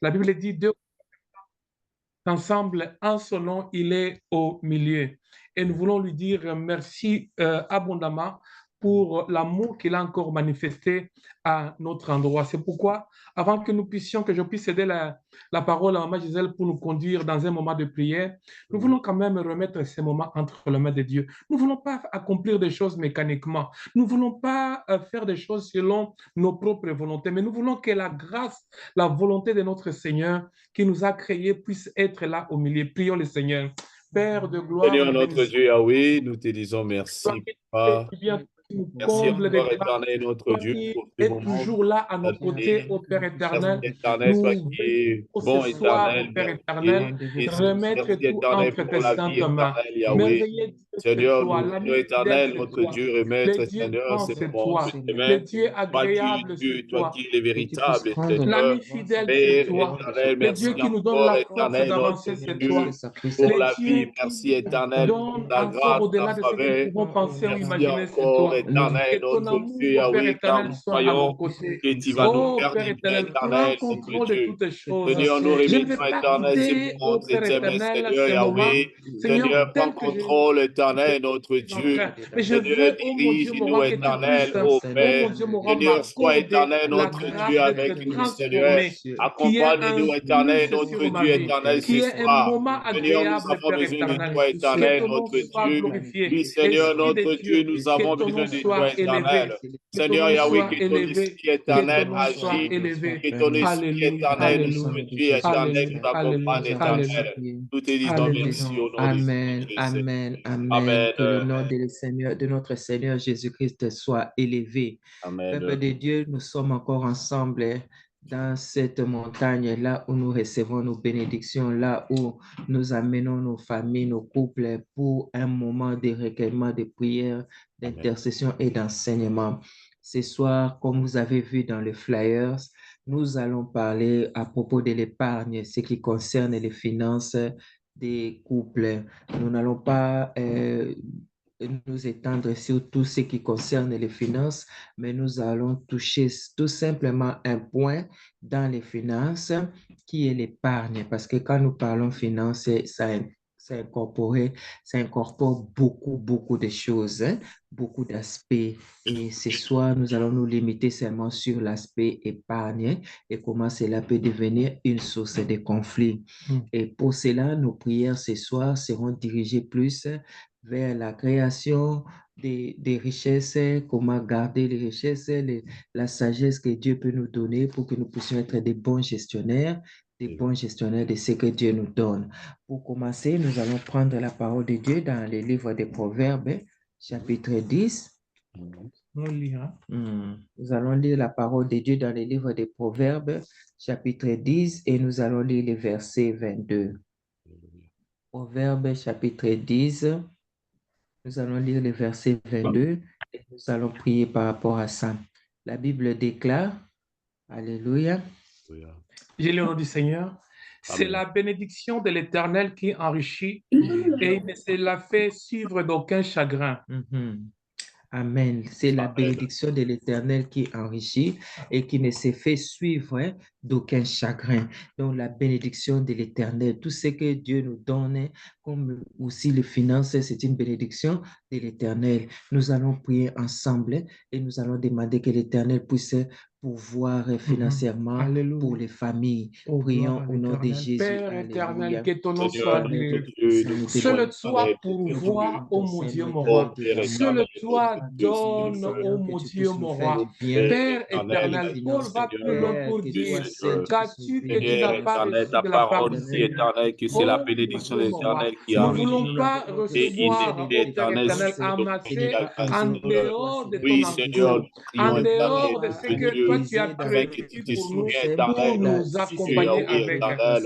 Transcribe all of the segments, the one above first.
La Bible dit deux ensemble, en son nom, il est au milieu. Et nous voulons lui dire merci abondamment pour l'amour qu'il a encore manifesté à notre endroit. C'est pourquoi, avant que je puisse céder la parole à Maman Gisèle pour nous conduire dans un moment de prière, nous voulons quand même remettre ces moments entre les mains de Dieu. Nous ne voulons pas accomplir des choses mécaniquement. Nous ne voulons pas faire des choses selon nos propres volontés, mais nous voulons que la grâce, la volonté de notre Seigneur qui nous a créés puisse être là au milieu. Prions le Seigneur. Père de gloire, Seigneur notre Dieu, Yahweh, nous te disons merci. Merci encore, éternel, notre Dieu, pour ce moment. Toujours là à nos côtés, au Père éternel. Éternel, toi qui es bon, éternel, Père éternel, remettre tout entre tes saintes mains. Merveilleux Seigneur, nous, éternel, notre Dieu, remettre, Seigneur, c'est toi. Le Dieu agréable, c'est toi qui es véritable, l'ami fidèle, c'est toi. Le Dieu qui nous donne la force d'avancer, c'est toi. Pour la vie, merci éternel, donne encore au-delà de ce que nous pouvons penser ou imaginer, c'est toi. Éternel, notre Dieu, Yahweh, car nous croyons que tu vas nous faire du bien, éternel, notre Dieu. Seigneur, nous remettons, éternel, ces moments, Seigneur, Yahweh. Seigneur, prends contrôle, éternel, notre Dieu. Seigneur, dirige-nous, éternel, ô Père. Seigneur, sois éternel, notre Dieu, avec nous, Seigneur. Accompagne-nous, éternel, notre Dieu, éternel, ce soir. Seigneur, nous avons besoin de toi, éternel, notre Dieu. Oui, Seigneur, notre Dieu, nous avons besoin de toi, éternel. Seigneur Yahweh, que ton esprit éternel agit, que ton esprit éternel nous conduit, éternel, nous accompagne, éternel. Nous te disons merci au nom Amen, amen, amen. Que le nom de notre Seigneur Jésus-Christ soit élevé. Peuple de Dieu, nous sommes encore ensemble dans cette montagne, là où nous recevons nos bénédictions, là où nous amenons nos familles, nos couples pour un moment de recueillement, de prière, d'intercession et d'enseignement. Ce soir, comme vous avez vu dans les flyers, nous allons parler à propos de l'épargne, ce qui concerne les finances des couples. Nous n'allons pas nous étendre sur tout ce qui concerne les finances, mais nous allons toucher tout simplement un point dans les finances qui est l'épargne, parce que quand nous parlons finances, ça incorpore beaucoup de choses, beaucoup d'aspects. Et ce soir, nous allons nous limiter seulement sur l'aspect épargne et comment cela peut devenir une source de conflit. Et pour cela, nos prières ce soir seront dirigées plus vers la création des richesses, comment garder les richesses, la sagesse que Dieu peut nous donner pour que nous puissions être des bons gestionnaires de ce que Dieu nous donne. Pour commencer, nous allons prendre la parole de Dieu dans le livre des Proverbes, chapitre 10. Nous allons lire la parole de Dieu dans le livre des Proverbes, chapitre 10, et nous allons lire le verset 22. Proverbes, chapitre 10. Nous allons lire le verset 22 et nous allons prier par rapport à ça. La Bible déclare, Alléluia. J'ai le nom du Seigneur. C'est la bénédiction de l'Éternel qui enrichit et il ne se la fait suivre d'aucun chagrin. Amen. C'est la bénédiction de l'Éternel qui enrichit et qui ne se fait suivre d'aucun chagrin. Donc, la bénédiction de l'Éternel, tout ce que Dieu nous donne, comme aussi les finances, c'est une bénédiction de l'Éternel. Nous allons prier ensemble et nous allons demander que l'Éternel puisse pouvoir financièrement pour les familles. Prions au nom de Jésus. Père éternel, que ton nom soit béni. Seul toi pourvois, ô mon Dieu, mon roi. Seul toi donne, ô mon Dieu, mon roi. Père éternel, Paul va plus loin pour dire qu'as-tu que tu n'as pas reçu de la part du Seigneur. Que c'est la bénédiction de l'Éternel qui Nous ne enrichit. voulons pas recevoir, ô Père éternel, amasser en dehors de ton entourage, en dehors de ce que toi tu as prévu pour nous accompagner avec.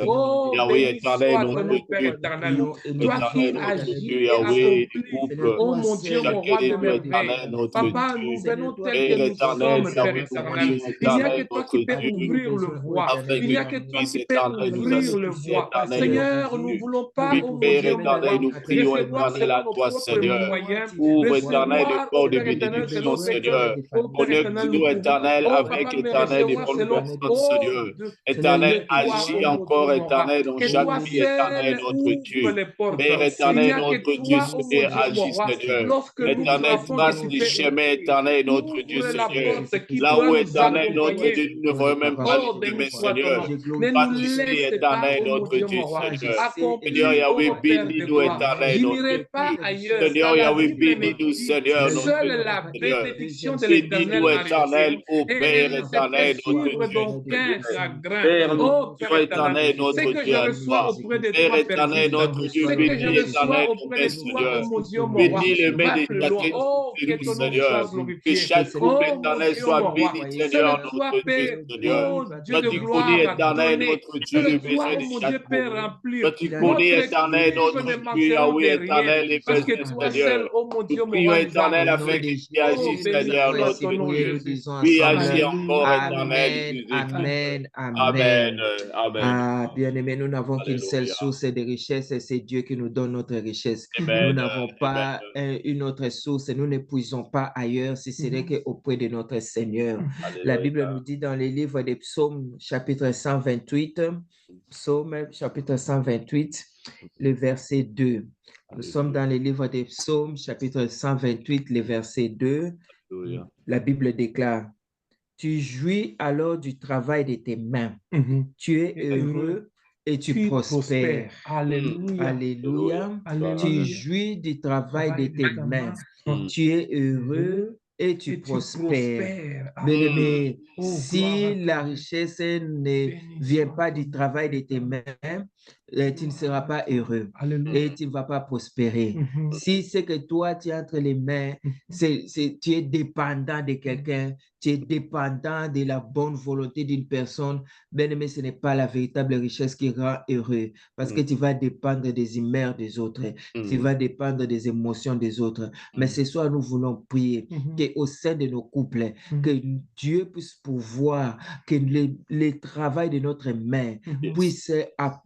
Oh, béni soit ton nom, Père éternel. Toi qui agis et accomplis, oh mon Dieu, mon roi de merveille. Papa, nous venons tels que nous sommes, Père éternel. Il n'y a que toi qui peux ouvrir le voie. Il n'y a que toi qui peux ouvrir le voie. Seigneur, nous ne voulons pas, oh mon Dieu, mon roi, recevoir selon nos propres moyens. Ouvre, éternel, le corps de bénédiction, Seigneur. Connecte-nous, éternel, avec avec éternel une bonne personne, Seigneur. Éternel, agis encore, éternel, dans chaque vie, éternel, notre Dieu. Père éternel, notre Dieu, Seigneur, agis, Seigneur. Éternel, trace les chemins, éternel, notre Dieu, Seigneur. Là où, éternel, notre Dieu, nous ne voyons même pas les chemins, Seigneur. Pas ici, éternel, notre Dieu, Seigneur. Seigneur Yahweh, bénis-nous, éternel, notre Dieu. Seigneur Yahweh, bénis-nous, Seigneur, notre Dieu, Seigneur. Bénis-nous, éternel, ô Père éternel, notre Dieu, Père, nous Dieu éternel, notre Dieu à toi. Père éternel, notre Dieu, bénis éternel, notre Seigneur. Bénis le mains de chacun de nous, Seigneur. Que chaque couple éternel soit béni, Seigneur, notre Dieu, Seigneur. Toi, tu connais, éternel, notre Dieu, le besoin de chaque couple. Toi, tu connais, éternel, notre Dieu, Yahweh, éternel, les besoins, Seigneur. Nous prions, éternel, afin que tu agisses, Seigneur, notre Dieu. Oui, agis encore, éternel. Amen. Amen. Ah, bien-aimé, nous n'avons qu'une seule source de richesse et c'est Dieu qui nous donne notre richesse. Nous n'avons pas une autre source et nous n'épuisons pas ailleurs si ce n'est qu'auprès de notre Seigneur. La Bible nous dit dans les livres des Psaumes, chapitre 128, Psaume, chapitre 128, le verset 2. Nous sommes dans les livres des Psaumes, chapitre 128, le verset 2. La Bible déclare: tu jouis alors du travail de tes mains. Tu es heureux et tu prospères. Alléluia. Alléluia. Tu jouis du travail de tes mains. Tu es heureux et tu prospères. Bien-aimé, si la richesse ne vient pas du travail de tes mains, tu ne seras pas heureux et tu ne vas pas prospérer. Si c'est que toi, tu es entre les mains, tu es dépendant de quelqu'un, tu es dépendant de la bonne volonté d'une personne, bien-aimé, ce n'est pas la véritable richesse qui rend heureux parce que tu vas dépendre des humeurs des autres, tu vas dépendre des émotions des autres. Mais ce soir, nous voulons prier qu'au sein de nos couples, que Dieu puisse pouvoir, que le travail de notre main puisse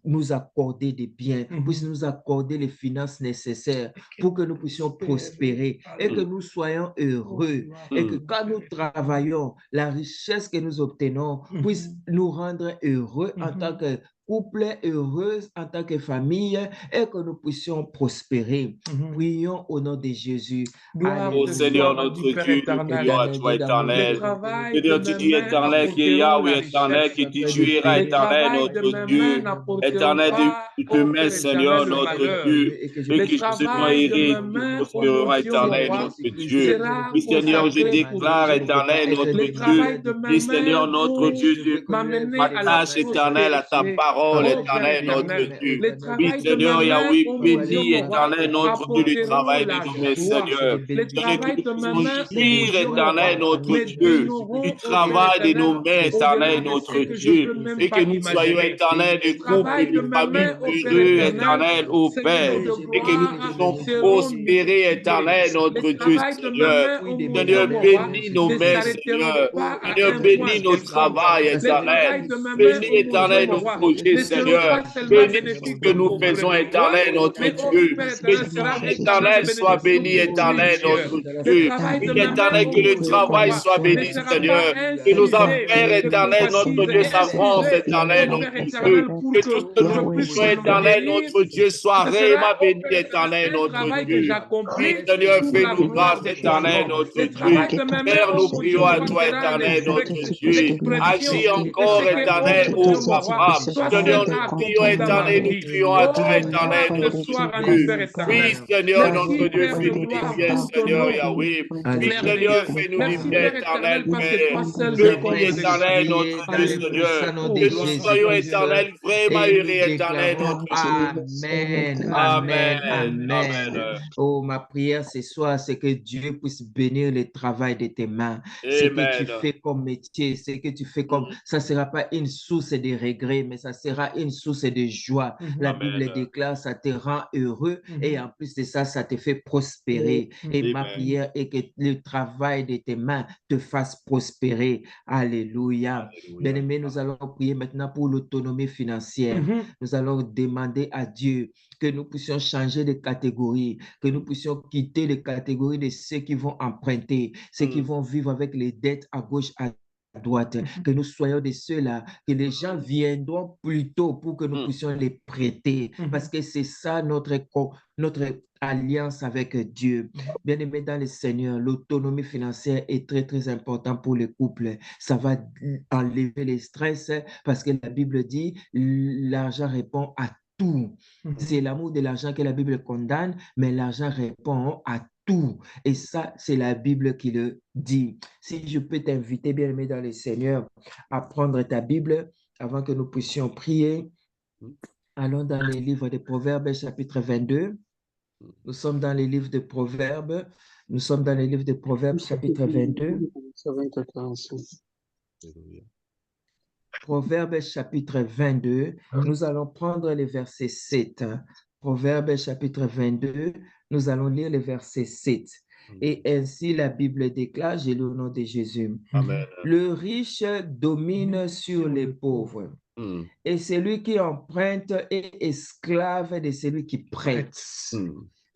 nous accorder des biens, puisse nous accorder les finances nécessaires pour que nous puissions prospérer et que nous soyons heureux et que quand nous travaillons, la richesse que nous obtenons puisse nous rendre heureux en tant que couple, heureux en tant que famille et que nous puissions prospérer. Prions au nom de Jésus. Ô Seigneur notre Dieu, nous prions à toi éternel. Seigneur, tu dis éternel qui est Yahweh éternel, qui dit tu iras éternel notre Dieu. Éternel, tu te mets Seigneur notre Dieu, et que seulement irai, tu prospéreras éternel notre Dieu. Oui Seigneur, je déclare éternel notre Dieu. Oui Seigneur notre Dieu, je m'attache éternel à ta parole éternel notre Dieu. Oui Seigneur Yahweh, bénis éternel notre Dieu le travail de nos mains Seigneur. Seigneur, que nous puissions jouir éternel notre Dieu du travail de nos mains éternel notre Dieu et que nous soyons éternel de couple et de famille heureux éternel au Père et que nous puissions prospérer éternel notre Dieu Seigneur. Seigneur, bénis nos mains Seigneur. Seigneur, bénis nos travails éternel. Bénis éternel nos projets Seigneur. Bénis tout ce que nous faisons éternel notre Dieu. Que éternel soit béni éternel notre Dieu. Éternel, que le travail soit béni Seigneur. Que nos affaires éternel notre Dieu s'avancent éternel notre Dieu. Que tout ce que nous faisons éternel notre Dieu soit réellement béni éternel notre Dieu. Oui Seigneur, fais-nous grâce éternel notre Dieu. Père, nous prions à toi éternel notre Dieu. Agis encore éternel ô Papa. Seigneur, nous prions éternel, nous crions à toi éternel notre Dieu. Oui Seigneur notre Dieu, fais-nous du bien Seigneur Yahweh. Oui Seigneur, fais-nous du bien éternel Père. Bénis éternel notre Dieu Seigneur. Que nous soyons éternel, vraiment heureux éternel notre Dieu. Amen. Amen. Oh, ma prière ce soir, c'est que Dieu puisse bénir le travail de tes mains. Ce que tu fais comme métier, ce que tu fais comme, ça ne sera pas une source de regret, mais ça sera une source de joie. La Bible déclare, ça te rend heureux et en plus de ça, ça te fait prospérer. Et ma prière est que le travail de tes mains te fasse prospérer. Alléluia. Bien-aimés, nous allons prier maintenant pour l'autonomie financière. Nous allons demander à Dieu que nous puissions changer de catégorie, que nous puissions quitter les catégories de ceux qui vont emprunter, ceux qui vont vivre avec les dettes à gauche, à droite, que nous soyons de ceux-là, que les gens viendront plus tôt pour que nous puissions les prêter, parce que c'est ça notre alliance avec Dieu. Bien-aimé dans le Seigneur, l'autonomie financière est très, très importante pour le couple. Ça va enlever les stress parce que la Bible dit l'argent répond à tout. C'est l'amour de l'argent que la Bible condamne, mais l'argent répond à tout. Et ça, c'est la Bible qui le dit. Si je peux t'inviter, bien-aimé dans le Seigneur, à prendre ta Bible avant que nous puissions prier. Allons dans les livres de Proverbes, chapitre 22. Nous sommes dans les livres de Proverbes. Nous sommes dans les livres de Proverbes, chapitre 22. Proverbes, chapitre 22. Nous allons prendre le verset 7. Proverbes, chapitre 22. Nous allons lire le verset 7. Et ainsi la Bible déclare, j'ai le nom de Jésus. Amen. Le riche domine sur les pauvres. Et celui qui emprunte est esclave de celui qui prête.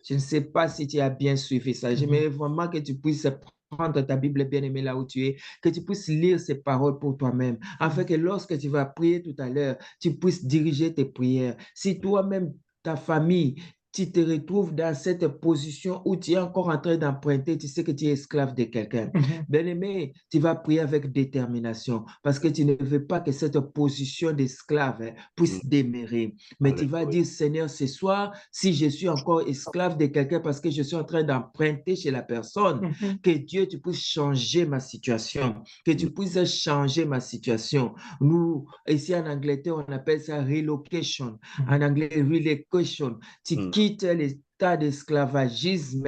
Je ne sais pas si tu as bien suivi ça. J'aimerais vraiment que tu puisses prendre ta Bible bien-aimée là où tu es, que tu puisses lire ces paroles pour toi-même, afin que lorsque tu vas prier tout à l'heure, tu puisses diriger tes prières. Si toi-même, ta famille, tu te retrouves dans cette position où tu es encore en train d'emprunter, tu sais que tu es esclave de quelqu'un. Bien-aimé, tu vas prier avec détermination parce que tu ne veux pas que cette position d'esclave puisse demeurer. Mais tu vas dire, Seigneur, ce soir, si je suis encore esclave de quelqu'un parce que je suis en train d'emprunter chez la personne, que Dieu, tu puisses changer ma situation, que tu puisses changer ma situation. Nous, ici en Angleterre, on appelle ça relocation. En anglais, relocation. Tu quittes l'état d'esclavagisme,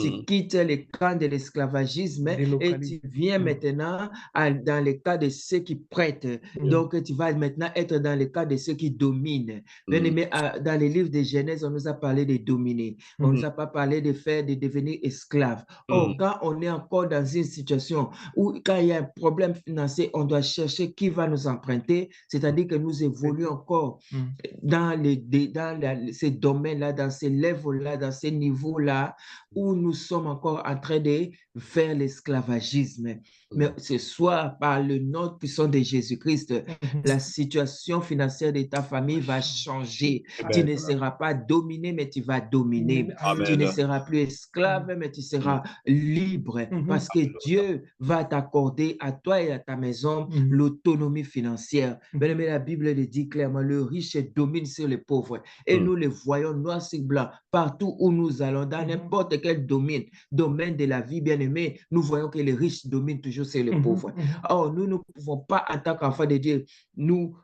tu quittes le camp de l'esclavagisme et tu viens maintenant dans le cas de ceux qui prêtent. Donc, tu vas maintenant être dans le cas de ceux qui dominent. Bien-aimé, dans les livres de Genèse, on nous a parlé de dominer. On ne nous a pas parlé de devenir esclave. Or, quand on est encore dans une situation où, quand il y a un problème financier, on doit chercher qui va nous emprunter, c'est-à-dire que nous évoluons encore dans ces domaines-là, dans ces levels-là, dans ces niveaux-là, où nous sommes encore en train de faire l'esclavagisme. Mais ce soir, par le nom puissant de Jésus-Christ, la situation financière de ta famille va changer. Tu ne seras pas dominé, mais tu vas dominer. Tu ne seras plus esclave, mais tu seras libre, parce que Dieu va t'accorder à toi et à ta maison l'autonomie financière. Bien, mais la Bible le dit clairement, le riche domine sur les pauvres. Et nous le voyons noir sur blanc, partout où nous allons, dans n'importe quel domaine de la vie, bien aimé, nous voyons que les riches dominent toujours sur les pauvres. Or, nous ne pouvons pas, en tant qu'enfants de Dieu, nous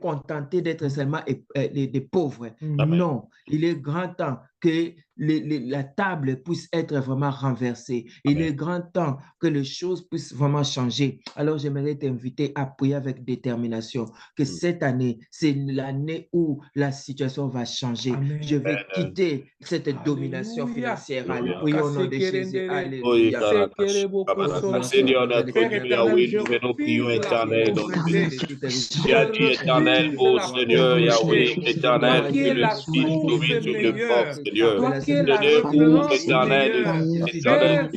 contenter d'être seulement des pauvres. Non, il est grand temps que la table puisse être vraiment renversée. Il est grand temps que les choses puissent vraiment changer. Alors, j'aimerais t'inviter à prier avec détermination que cette année, c'est l'année où la situation va changer. Je vais quitter cette domination financière. Prions au nom de Jésus. Alléluia. Seigneur, notre Dieu, Yahweh, nous venons prier éternel. Tu as dit éternel, ô Seigneur, Yahweh, éternel, que le Fils domine sur le corps, Seigneur. Seigneur, ouvre éternel, Seigneur.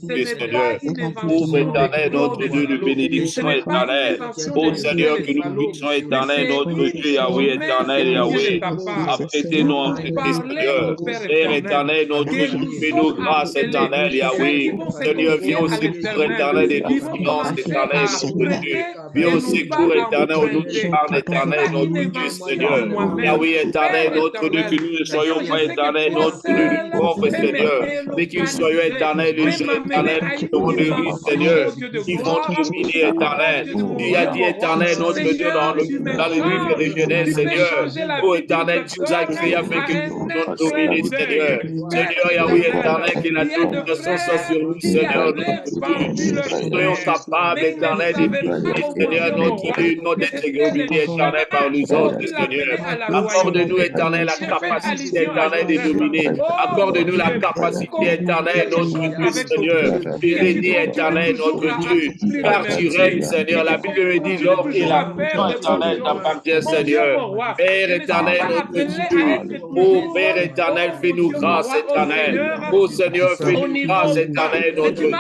Ouvre éternel, notre Dieu de bénédiction éternelle. Ô Seigneur, que nous puissions éternel, notre Dieu, Yahweh, éternel, Yahweh, apprêtez-nous en Christ, Seigneur. Père éternel, notre Dieu, fais-nous grâce éternelle, Yahweh. Seigneur, viens au secours éternel de nos finances éternelles, notre Dieu. Viens au secours éternel, au nom de parle éternel, notre Dieu, Seigneur. Yahweh, éternel, notre Dieu, que nous ne soyons pas éternel, notre Dieu, du pauvre, Seigneur, mais qu'ils soient éternels, les gens éternels qui seront de riches, Seigneur, qui vont dominer éternel. Tu as dit éternel, notre Dieu, dans le livre de Genèse, Seigneur. Ô éternel, tu nous as créé afin que nous puissions dominer, Seigneur. Seigneur, Yahweh, éternel, que la domination soit sur nous, Seigneur, notre Dieu. Soyons capables, éternel, de dominer, Seigneur, notre Dieu, non d'être dominé, éternel, par nous autres, Seigneur. Accorde-nous, éternel, la capacité, éternel, de dominer. Accorde-nous la capacité éternelle, notre Dieu, Seigneur, de régner éternel, notre Dieu. Car tu règnes, Seigneur. La Bible me dit, l'or et la puissance éternelle t'appartient, Seigneur. Père éternel, notre Dieu. Ô Père éternel, fais-nous grâce éternelle. Ô Seigneur, fais-nous grâce éternelle, notre Dieu.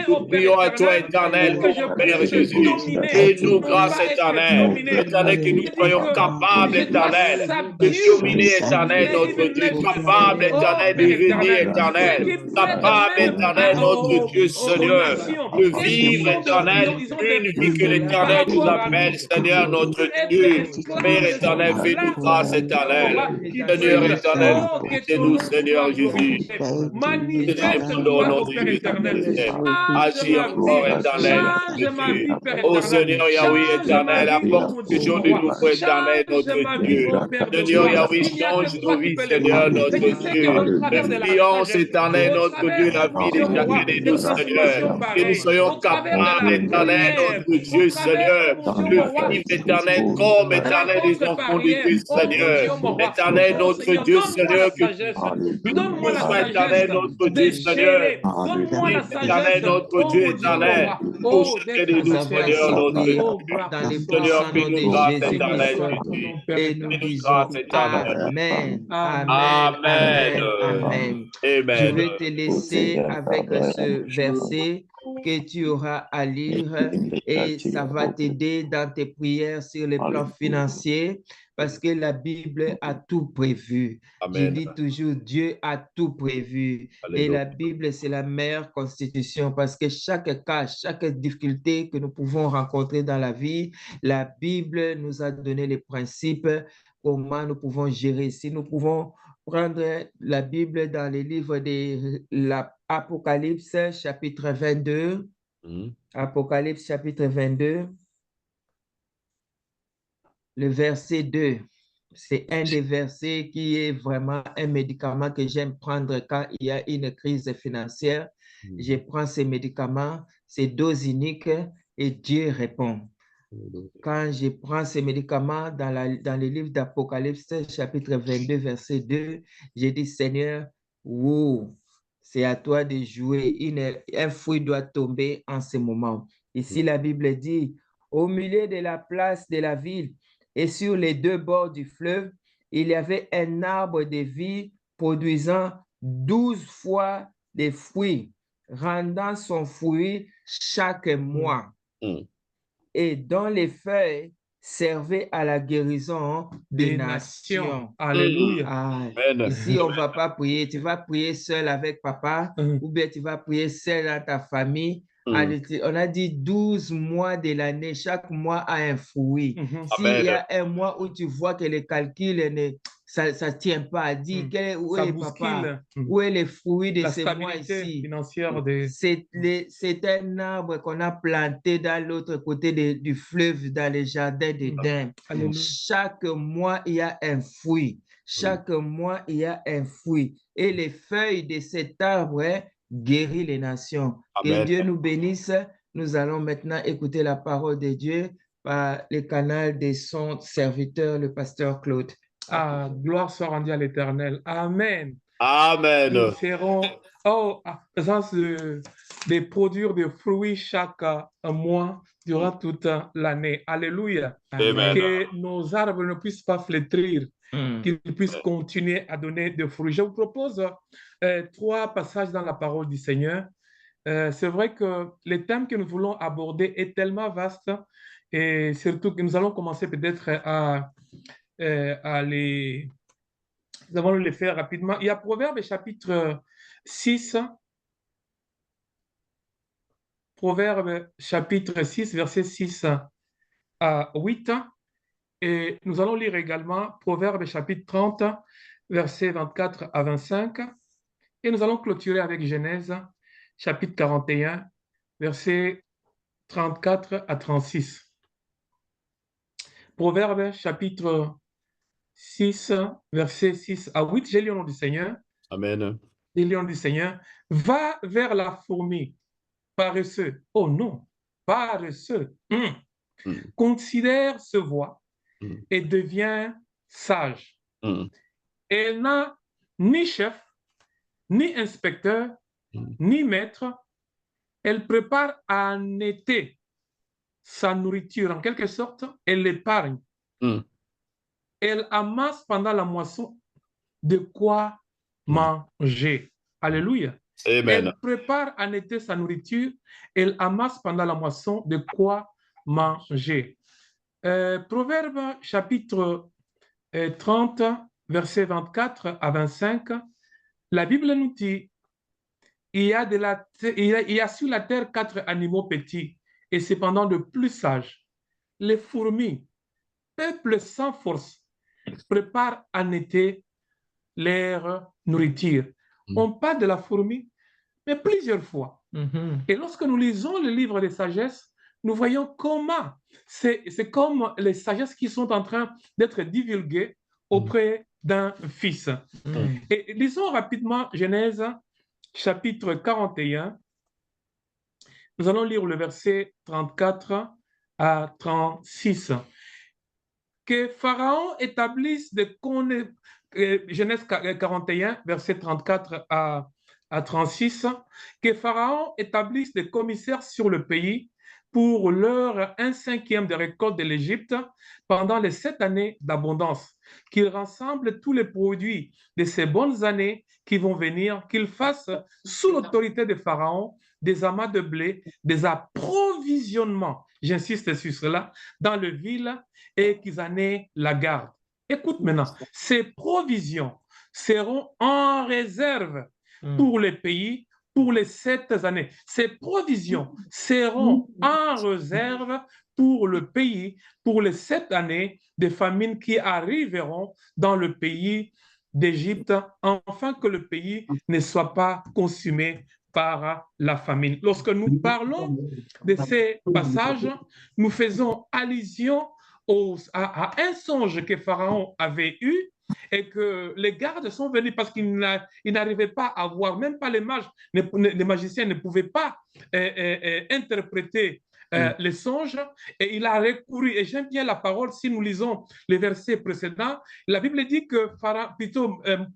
Nous prions à toi, éternel, mon Père Jésus. Fais-nous grâce éternelle. Éternel, que nous soyons capables, éternel, de dominer, éternel, notre Dieu. Capable, éternel, de régner, éternel. Capable, éternel, notre Dieu, Seigneur, de vivre, éternel, une vie que l'éternel nous appelle, Seigneur, notre Dieu. Père éternel, fais-nous grâce éternelle. Seigneur éternel, nous, Seigneur Jésus. Agis encore, éternel, Jésus. Ô Seigneur Yahweh éternel, apporte toujours de nouveau, éternel, notre Dieu. Seigneur Yahweh, change nos vies, Seigneur, notre Dieu. L'influence éternelle, notre Dieu, la vie de chacun de nous, Seigneur. Que nous soyons capables, éternel, notre Dieu, Seigneur, de vivre, éternel, comme éternel, des enfants de Dieu, Seigneur. Éternel, notre Dieu, Seigneur, que donne-moi la sagesse, éternel, notre Dieu, Seigneur. Donne-moi la sagesse, éternel, notre Dieu, éternel. Pour chacun de nous, Seigneur, notre Dieu. Seigneur, fais-nous grâce éternelle, Jésus. Et nous disons Amen. Amen. Amen. Je vais te laisser avec ce verset que tu auras à lire et ça va t'aider dans tes prières sur le plan financier parce que la Bible a tout prévu. Amen. Je dis toujours, Dieu a tout prévu. Alléluia. Et la Bible, c'est la meilleure constitution parce que chaque cas, chaque difficulté que nous pouvons rencontrer dans la vie, la Bible nous a donné les principes, comment nous pouvons gérer. Si nous pouvons prendre la Bible dans les livres de l'Apocalypse, chapitre 22. Apocalypse, chapitre 22. Le verset 2. C'est un des versets qui est vraiment un médicament que j'aime prendre quand il y a une crise financière. Je prends ces médicaments, c'est dose unique et Dieu répond. Quand je prends ces médicaments dans le livre d'Apocalypse, chapitre 22, verset 2, j'ai dit, Seigneur, wow, c'est à toi de jouer. Un fruit doit tomber en ce moment. Ici, la Bible dit, au milieu de la place de la ville et sur les deux bords du fleuve, il y avait un arbre de vie produisant 12 fois des fruits, rendant son fruit chaque mois. Et dont les feuilles servaient à la guérison des nations. Alléluia. Ici, on ne va pas prier. Tu vas prier seul avec papa ou bien tu vas prier seul dans ta famille. On a dit 12 mois de l'année. Chaque mois a un fruit. S'il y a un mois où tu vois que les calculs, ça ne tient pas à dire où est papa, où est les fruits de ce mois ici. C'est un arbre qu'on a planté dans l'autre côté du fleuve, dans les jardins d'Éden. Chaque mois, il y a un fruit. Chaque mois, il y a un fruit. Et les feuilles de cet arbre guérissent les nations. Amen. Que Dieu nous bénisse. Nous allons maintenant écouter la parole de Dieu par le canal de son serviteur, le pasteur Claude. Gloire soit rendue à l'Éternel. Amen. Amen. Nous serons en présence de produire des fruits chaque mois durant toute l'année. Alléluia. Amen. Que nos arbres ne puissent pas flétrir, qu'ils puissent continuer à donner des fruits. Je vous propose 3 passages dans la parole du Seigneur. C'est vrai que le thème que nous voulons aborder est tellement vaste et surtout que nous allons commencer peut-être à les... Nous allons les faire rapidement. Il y a Proverbe chapitre 6. Proverbe chapitre 6, verset 6 à 8. Et nous allons lire également Proverbe chapitre 30, verset 24 à 25. Et nous allons clôturer avec Genèse chapitre 41, verset 34 à 36. Proverbe chapitre 6, verset 6 à 8. J'ai lu au nom du Seigneur. Amen. J'ai lu au nom du Seigneur. Va vers la fourmi, paresseux. Oh non, paresseux. Considère ce voie et devient sage. Elle n'a ni chef, ni inspecteur, ni maître. Elle prépare en été sa nourriture. En quelque sorte, elle l'épargne. Elle amasse pendant la moisson de quoi manger. Alléluia. Amen. Elle prépare en été sa nourriture. Elle amasse pendant la moisson de quoi manger. Proverbe chapitre 30, versets 24 à 25. La Bible nous dit, il y a sur la terre 4 animaux petits et cependant de plus sages. Les fourmis, peuple sans force, préparent en été leur nourriture. On parle de la fourmi, mais plusieurs fois. Et lorsque nous lisons le livre de sagesse, nous voyons comment c'est comme les sagesses qui sont en train d'être divulguées auprès d'un fils. Et lisons rapidement Genèse chapitre 41. Nous allons lire le verset 34 à 36. Que Pharaon établisse des Genèse 41, verset 34 à 36, que Pharaon établisse des commissaires sur le pays pour leur 1/5 de récolte de l'Égypte pendant les 7 années d'abondance, qu'il rassemble tous les produits de ces bonnes années qui vont venir, qu'il fasse sous l'autorité de Pharaon des amas de blé, des approvisionnements, j'insiste sur cela, dans le ville et qu'ils en aient la garde. Écoute maintenant, ces provisions seront en réserve pour les pays pour les 7 années. Ces provisions seront en réserve pour le pays pour les 7 années de famine qui arriveront dans le pays d'Égypte, afin que le pays ne soit pas consumé par la famine. Lorsque nous parlons de ces passages, nous faisons allusion à un songe que Pharaon avait eu et que les gardes sont venus parce qu'ils n'arrivaient pas à voir, même pas les mages, les magiciens ne pouvaient pas interpréter les songes, et il a recouru, et j'aime bien la parole, si nous lisons les versets précédents, la Bible dit que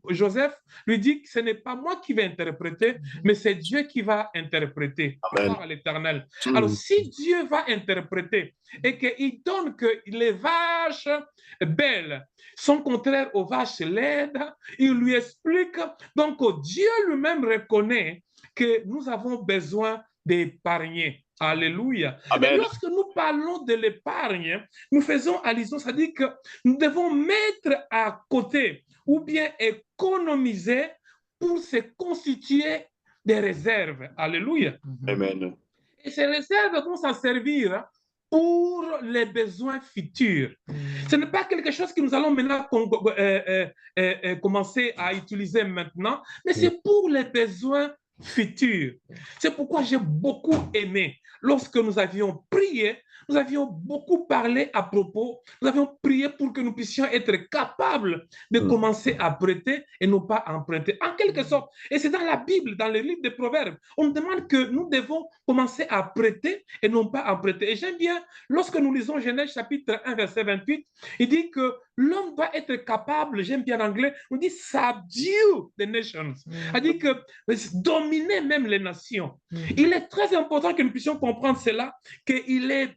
Joseph lui dit que ce n'est pas moi qui vais interpréter, mais c'est Dieu qui va interpréter. Gloire à l'Éternel. Alors si Dieu va interpréter et qu'il donne que les vaches belles sont contraires aux vaches laides, il lui explique, donc Dieu lui-même reconnaît que nous avons besoin d'épargner. Alléluia. Amen. Et lorsque nous parlons de l'épargne, nous faisons allusion, c'est-à-dire que nous devons mettre à côté ou bien économiser pour se constituer des réserves. Alléluia. Amen. Et ces réserves vont s'en servir pour les besoins futurs. Ce n'est pas quelque chose que nous allons maintenant commencer à utiliser maintenant, mais c'est pour les besoins futurs. C'est pourquoi j'ai beaucoup aimé lorsque nous avions prié, nous avions beaucoup parlé à propos, nous avions prié pour que nous puissions être capables de commencer à prêter et non pas emprunter. En quelque sorte, et c'est dans la Bible, dans le livre des Proverbes, on nous demande que nous devons commencer à prêter et non pas emprunter. Et j'aime bien, lorsque nous lisons Genèse chapitre 1, verset 28, il dit que l'homme doit être capable, j'aime bien l'anglais, on dit subdue the nations. C'est-à-dire que dominer même les nations. Il est très important que nous puissions comprendre cela, qu'il est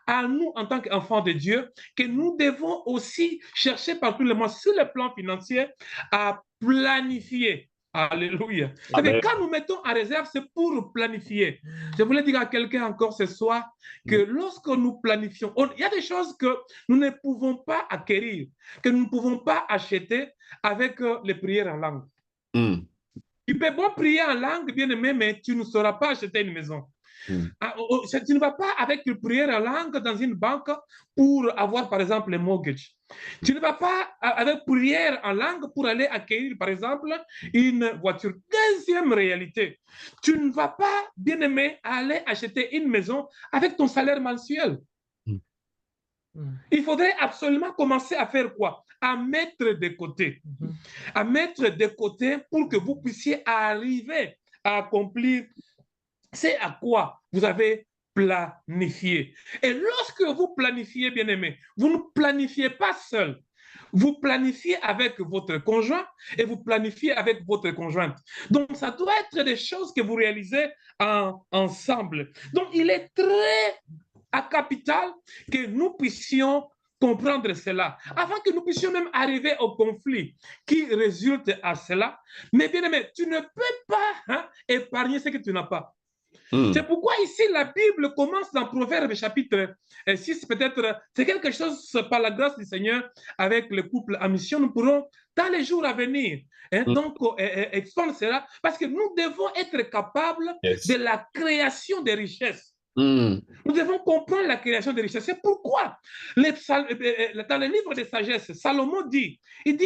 à nous, en tant qu'enfants de Dieu, que nous devons aussi chercher par tous les moyens, sur le plan financier, à planifier. Alléluia. Quand nous mettons en réserve, c'est pour planifier. Je voulais dire à quelqu'un encore ce soir que lorsque nous planifions, il y a des choses que nous ne pouvons pas acquérir, que nous ne pouvons pas acheter avec les prières en langue. Tu peux bon prier en langue, bien aimé, mais tu ne sauras pas acheter une maison. Tu ne vas pas avec une prière en langue dans une banque pour avoir, par exemple, les mortgages. Tu ne vas pas avec prière en langue pour aller acquérir, par exemple, une voiture. Deuxième réalité, tu ne vas pas, bien aimé, aller acheter une maison avec ton salaire mensuel. Il faudrait absolument commencer à faire quoi? À mettre de côté. À mettre de côté pour que vous puissiez arriver à accomplir c'est à quoi vous avez planifié. Et lorsque vous planifiez, bien-aimé, vous ne planifiez pas seul. Vous planifiez avec votre conjoint et vous planifiez avec votre conjointe. Donc, ça doit être des choses que vous réalisez ensemble. Donc, il est très capital que nous puissions comprendre cela, afin que nous puissions même arriver au conflit qui résulte à cela. Mais bien aimé, tu ne peux pas épargner ce que tu n'as pas. C'est pourquoi ici, la Bible commence dans Proverbe chapitre 6, peut-être, c'est quelque chose par la grâce du Seigneur avec le couple en mission, nous pourrons, dans les jours à venir, donc expandre cela, parce que nous devons être capables de la création des richesses. Nous devons comprendre la création des richesses. C'est pourquoi, dans le livre de sagesse, Salomon dit, il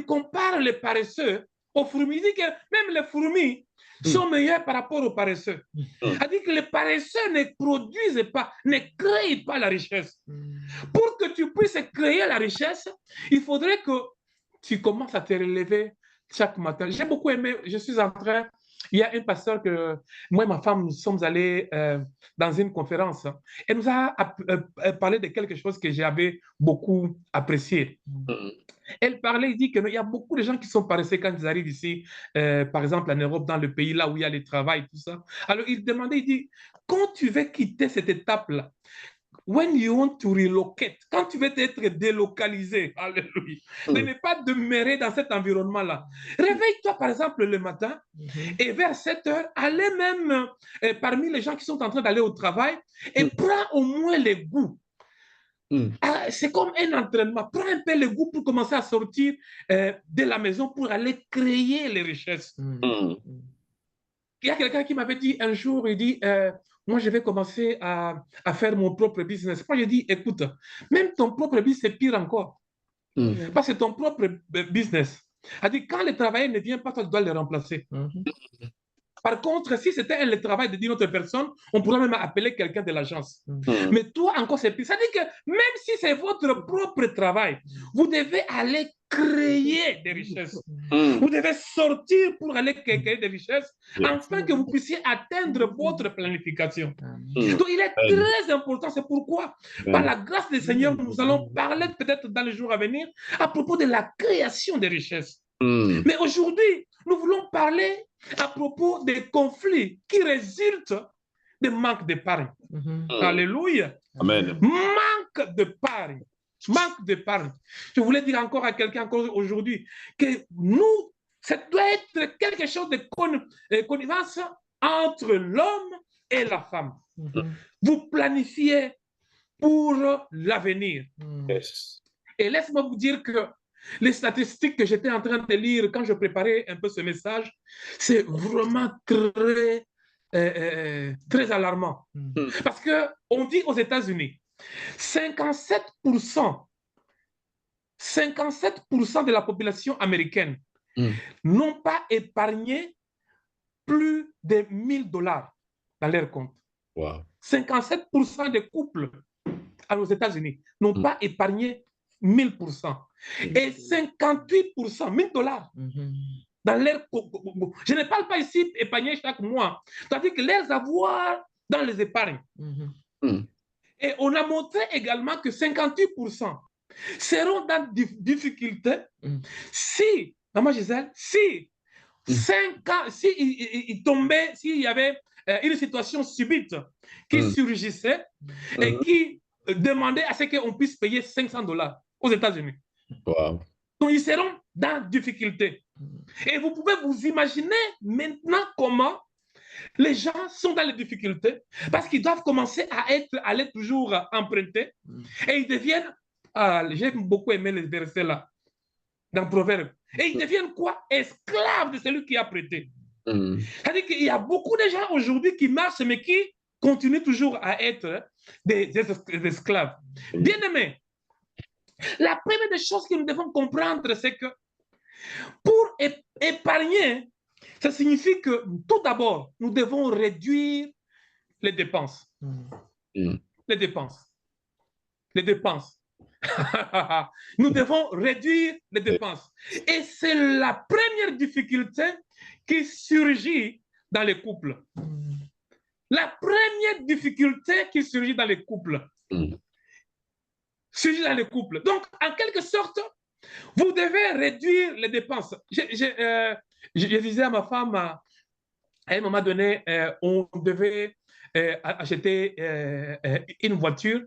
compare les paresseux aux fourmis. Il dit que même les fourmis sont meilleurs par rapport aux paresseux. Il dit que les paresseux ne produisent pas, ne créent pas la richesse. Pour que tu puisses créer la richesse, il faudrait que tu commences à te relever chaque matin. J'ai beaucoup aimé, je suis en train, il y a un pasteur que moi et ma femme, nous sommes allés dans une conférence et nous a parlé de quelque chose que j'avais beaucoup apprécié. Elle parlait, il dit qu'il y a beaucoup de gens qui sont paresseux quand ils arrivent ici, par exemple en Europe, dans le pays là où il y a le travail, tout ça. Alors il demandait, il dit, quand tu veux quitter cette étape-là, when you want to relocate, quand tu veux être délocalisé, alléluia, de ne pas demeurer dans cet environnement-là. Réveille-toi par exemple le matin et vers 7 heures, allez même parmi les gens qui sont en train d'aller au travail et prends au moins le goût. C'est comme un entraînement. Prends un peu le goût pour commencer à sortir de la maison pour aller créer les richesses. Il y a quelqu'un qui m'avait dit un jour, il dit, moi je vais commencer à faire mon propre business. Moi je dis, écoute, même ton propre business c'est pire encore. Parce que ton propre business, a dit, quand le travailleur ne vient pas, toi tu dois le remplacer. Par contre, si c'était le travail d'une autre personne, on pourrait même appeler quelqu'un de l'agence. Mais toi, encore, c'est pire. Ça dit que même si c'est votre propre travail, vous devez aller créer des richesses. Vous devez sortir pour aller créer des richesses afin que vous puissiez atteindre votre planification. Donc, il est très important. C'est pourquoi, par la grâce du Seigneur, nous allons parler peut-être dans les jours à venir à propos de la création des richesses. Mais aujourd'hui, nous voulons parler à propos des conflits qui résultent de manque d'épargne. Alléluia. Amen. Manque d'épargne. Manque d'épargne. Je voulais dire encore à quelqu'un aujourd'hui que nous, ça doit être quelque chose de connivence entre l'homme et la femme. Vous planifiez pour l'avenir. Et laisse-moi vous dire que les statistiques que j'étais en train de lire quand je préparais un peu ce message, c'est vraiment très, très alarmant. Parce qu'on dit aux États-Unis, 57% de la population américaine n'ont pas épargné plus de $1000 dans leur compte. 57% des couples aux États-Unis n'ont pas épargné 1000%. Et 58%, $1000 dans leur... Je ne parle pas ici épargner chaque mois. C'est-à-dire que les avoirs dans les épargnes. Et on a montré également que 58% seront dans des difficultés si, maman Gisèle, si 5 ans, s'il tombait, s'il y avait une situation subite qui surgissait et qui demandait à ce qu'on puisse payer $500 aux États-Unis. Donc, ils seront dans difficulté. Et vous pouvez vous imaginer maintenant comment les gens sont dans les difficultés parce qu'ils doivent commencer à aller toujours emprunter et ils deviennent, j'ai beaucoup aimé les versets là, dans Proverbe, et ils deviennent quoi? Esclaves de celui qui a prêté. C'est-à-dire qu'il y a beaucoup de gens aujourd'hui qui marchent mais qui continuent toujours à être des esclaves. Bien aimés, la première des choses que nous devons comprendre, c'est que pour épargner, ça signifie que tout d'abord, nous devons réduire les dépenses. Les dépenses. Les dépenses. Nous devons réduire les dépenses. Et c'est la première difficulté qui surgit dans les couples. La première difficulté qui surgit dans les couples. surgit dans les couples. Donc, en quelque sorte, vous devez réduire les dépenses. Je disais à ma femme, à un moment donné, on devait acheter une voiture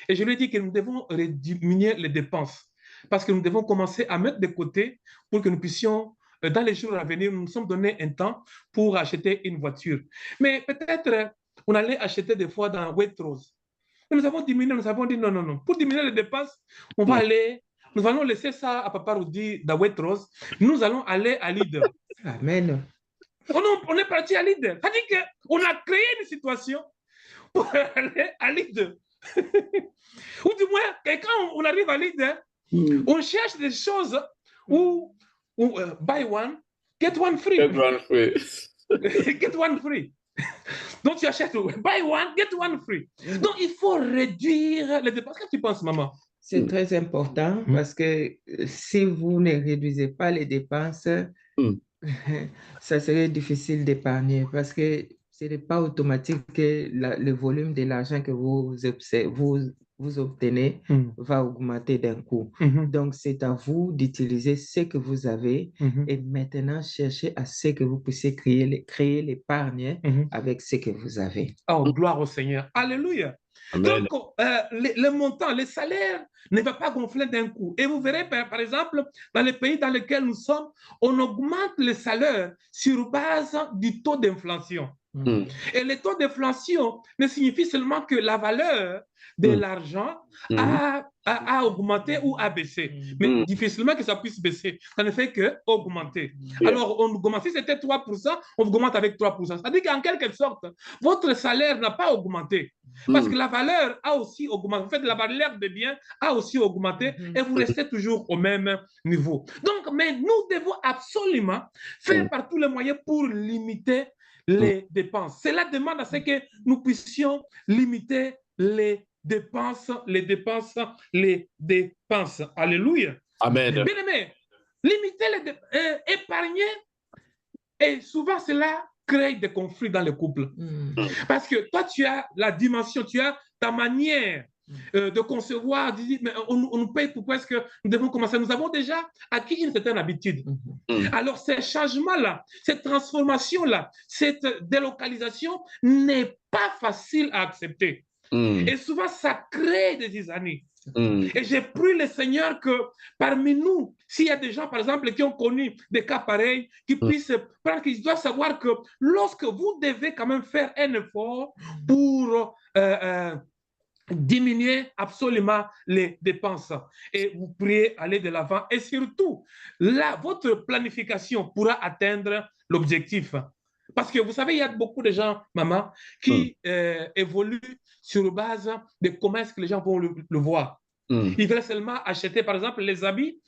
et je lui ai dit que nous devons diminuer les dépenses parce que nous devons commencer à mettre de côté pour que nous puissions, dans les jours à venir, nous nous sommes donné un temps pour acheter une voiture. Mais peut-être on allait acheter des fois dans Waitrose. Nous avons diminué, nous avons dit non, non, non. Pour diminuer les dépenses, on va aller, nous allons laisser ça à Papa Rudy dans Waitrose. Nous allons aller à Lidl. Amen. On est parti à Lidl. C'est-à-dire qu'on a créé une situation pour aller à Lidl. Ou du moins, quand on arrive à Lidl, on cherche des choses où buy one, get one free. Get one free. Get one free. Donc, tu achètes buy one, get one free. Donc, il faut réduire les dépenses. Qu'est-ce que tu penses, maman? C'est très important parce que si vous ne réduisez pas les dépenses, ça serait difficile d'épargner parce que ce n'est pas automatique que le volume de l'argent que vous obtenez va augmenter d'un coup. Donc, c'est à vous d'utiliser ce que vous avez et maintenant chercher à ce que vous puissiez créer l'épargne avec ce que vous avez. Oh, gloire au Seigneur. Alléluia. Amen. Donc, le montant, le salaire ne va pas gonfler d'un coup. Et vous verrez, par exemple, dans les pays dans lesquels nous sommes, on augmente le salaire sur base du taux d'inflation. Et le taux d'inflation ne signifie seulement que la valeur de l'argent a augmenté ou a baissé. Mais difficilement que ça puisse baisser. Ça ne fait que augmenter. Alors, on augmente. Si c'était 3%, on augmente avec 3%. C'est-à-dire qu'en quelque sorte, votre salaire n'a pas augmenté. Parce que la valeur a aussi augmenté. En fait, la valeur des biens a aussi augmenté et vous restez toujours au même niveau. Donc, mais nous devons absolument faire par tous les moyens pour limiter les dépenses. Cela demande à ce que nous puissions limiter les dépenses. Alléluia. Amen. Bien aimé, limiter les dépenses, épargner, et souvent cela crée des conflits dans le couple. Parce que toi, tu as la dimension, tu as ta manière de concevoir, de dire, mais on nous paye, pourquoi est-ce que nous devons commencer? Nous avons déjà acquis une certaine habitude. Alors, ces changements-là, cette transformation-là, cette délocalisation n'est pas facile à accepter. Et souvent, ça crée des disannées. Et j'ai pris le Seigneur que parmi nous, s'il y a des gens, par exemple, qui ont connu des cas pareils, qui puissent prendre, qu'ils doivent savoir que lorsque vous devez quand même faire un effort pour diminuer absolument les dépenses et vous pourriez aller de l'avant et surtout, là, votre planification pourra atteindre l'objectif. Parce que vous savez, il y a beaucoup de gens, maman, qui évoluent sur base de comment est-ce que les gens vont le voir. Ils veulent seulement acheter, par exemple, les habits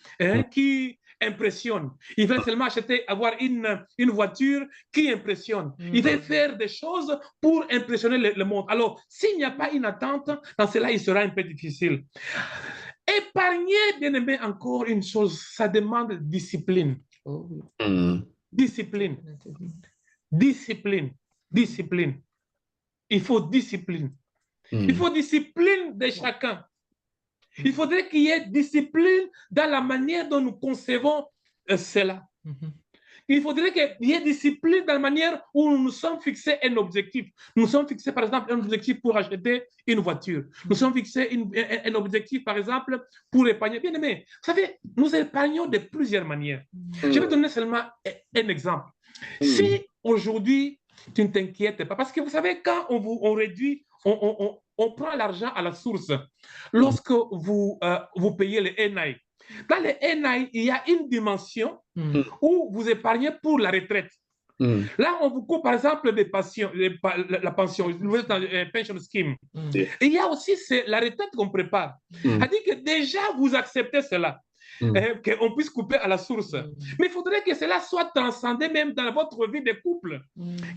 qui impressionnent. Ils veulent seulement avoir une voiture qui impressionne. Ils veulent faire des choses pour impressionner le monde. Alors, s'il n'y a pas une attente, dans cela, il sera un peu difficile. Épargner, bien aimé, encore une chose, ça demande discipline. Discipline. Discipline. Discipline. Il faut discipline. Il faut discipline de chacun. Il faudrait qu'il y ait discipline dans la manière dont nous concevons cela. Il faudrait qu'il y ait discipline dans la manière où nous nous sommes fixés un objectif. Nous sommes fixés, par exemple, un objectif pour acheter une voiture. Nous sommes fixés un objectif, par exemple, pour épargner. Bien aimé, vous savez, nous épargnons de plusieurs manières. Je vais donner seulement un exemple. Si aujourd'hui, tu ne t'inquiètes pas, parce que vous savez, quand on réduit, on prend l'argent à la source. Lorsque vous payez les NI, dans les NI, il y a une dimension où vous épargnez pour la retraite. Là, on vous coupe, par exemple, la pension, pension scheme. Il y a aussi la retraite qu'on prépare. C'est-à-dire que déjà, vous acceptez cela. Qu'on puisse couper à la source. Mais il faudrait que cela soit transcendé même dans votre vie de couple.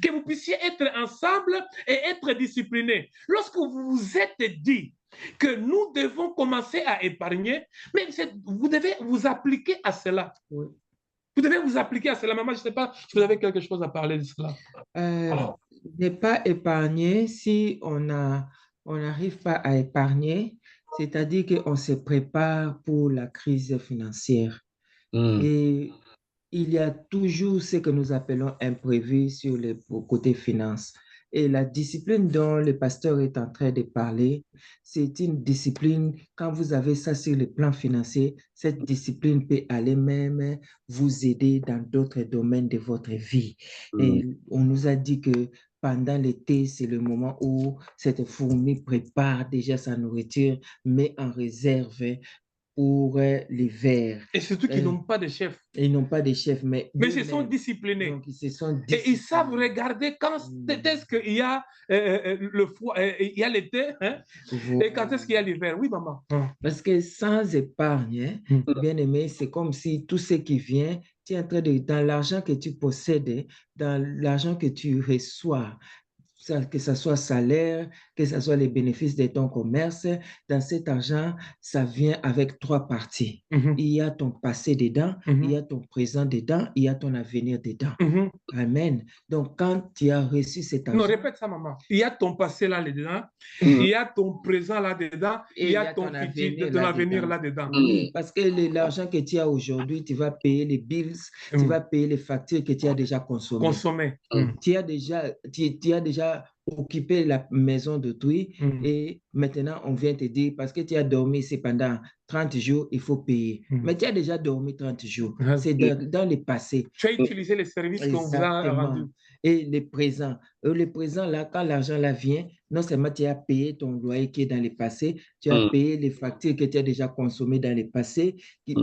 Que vous puissiez être ensemble et être disciplinés. Lorsque vous vous êtes dit que nous devons commencer à épargner, mais vous devez vous appliquer à cela. Vous devez vous appliquer à cela. Maman, je ne sais pas si vous avez quelque chose à parler de cela. Ne pas épargner, si on n'arrive pas à épargner, C'est-à-dire qu'on se prépare pour la crise financière. Et il y a toujours ce que nous appelons imprévu sur le côté finance. Et la discipline dont le pasteur est en train de parler, c'est une discipline, quand vous avez ça sur le plan financier, cette discipline peut aller même vous aider dans d'autres domaines de votre vie. Et on nous a dit que pendant l'été, c'est le moment où cette fourmi prépare déjà sa nourriture, met en réserve pour l'hiver. Et surtout qu'ils n'ont pas de chef. Ils n'ont pas de chef, mais ils se sont disciplinés. Donc, ils se sont disciplinés. Et ils savent regarder quand est-ce qu'il y a le froid, il y a l'été, hein, et quand est-ce qu'il y a l'hiver. Oui, maman. Parce que sans épargne, bien aimé, c'est comme si tout ce qui vient, tu es en train de, dans l'argent que tu possèdes, dans l'argent que tu reçois, que ce soit salaire, que ce soit les bénéfices de ton commerce, dans cet argent, ça vient avec 3 parties. Il y a ton passé dedans, il y a ton présent dedans, il y a ton avenir dedans. Amen. Donc, quand tu as reçu cet argent... Non, répète ça, maman. Il y a ton passé là-dedans, il y a ton présent là-dedans, il y a ton avenir là-dedans. Oui, parce que l'argent que tu as aujourd'hui, tu vas payer les bills, tu vas payer les factures que tu as déjà consommées. Tu as déjà occupé la maison d'autrui et maintenant on vient te dire parce que tu as dormi ici pendant 30 jours, il faut payer. Mais tu as déjà dormi 30 jours. C'est dans le passé. Tu as utilisé les services qu'on vous a rendus. Et le présent. Le présent, là, quand l'argent là vient, non seulement tu as payé ton loyer qui est dans le passé, tu as payé les factures que tu as déjà consommées dans le passé,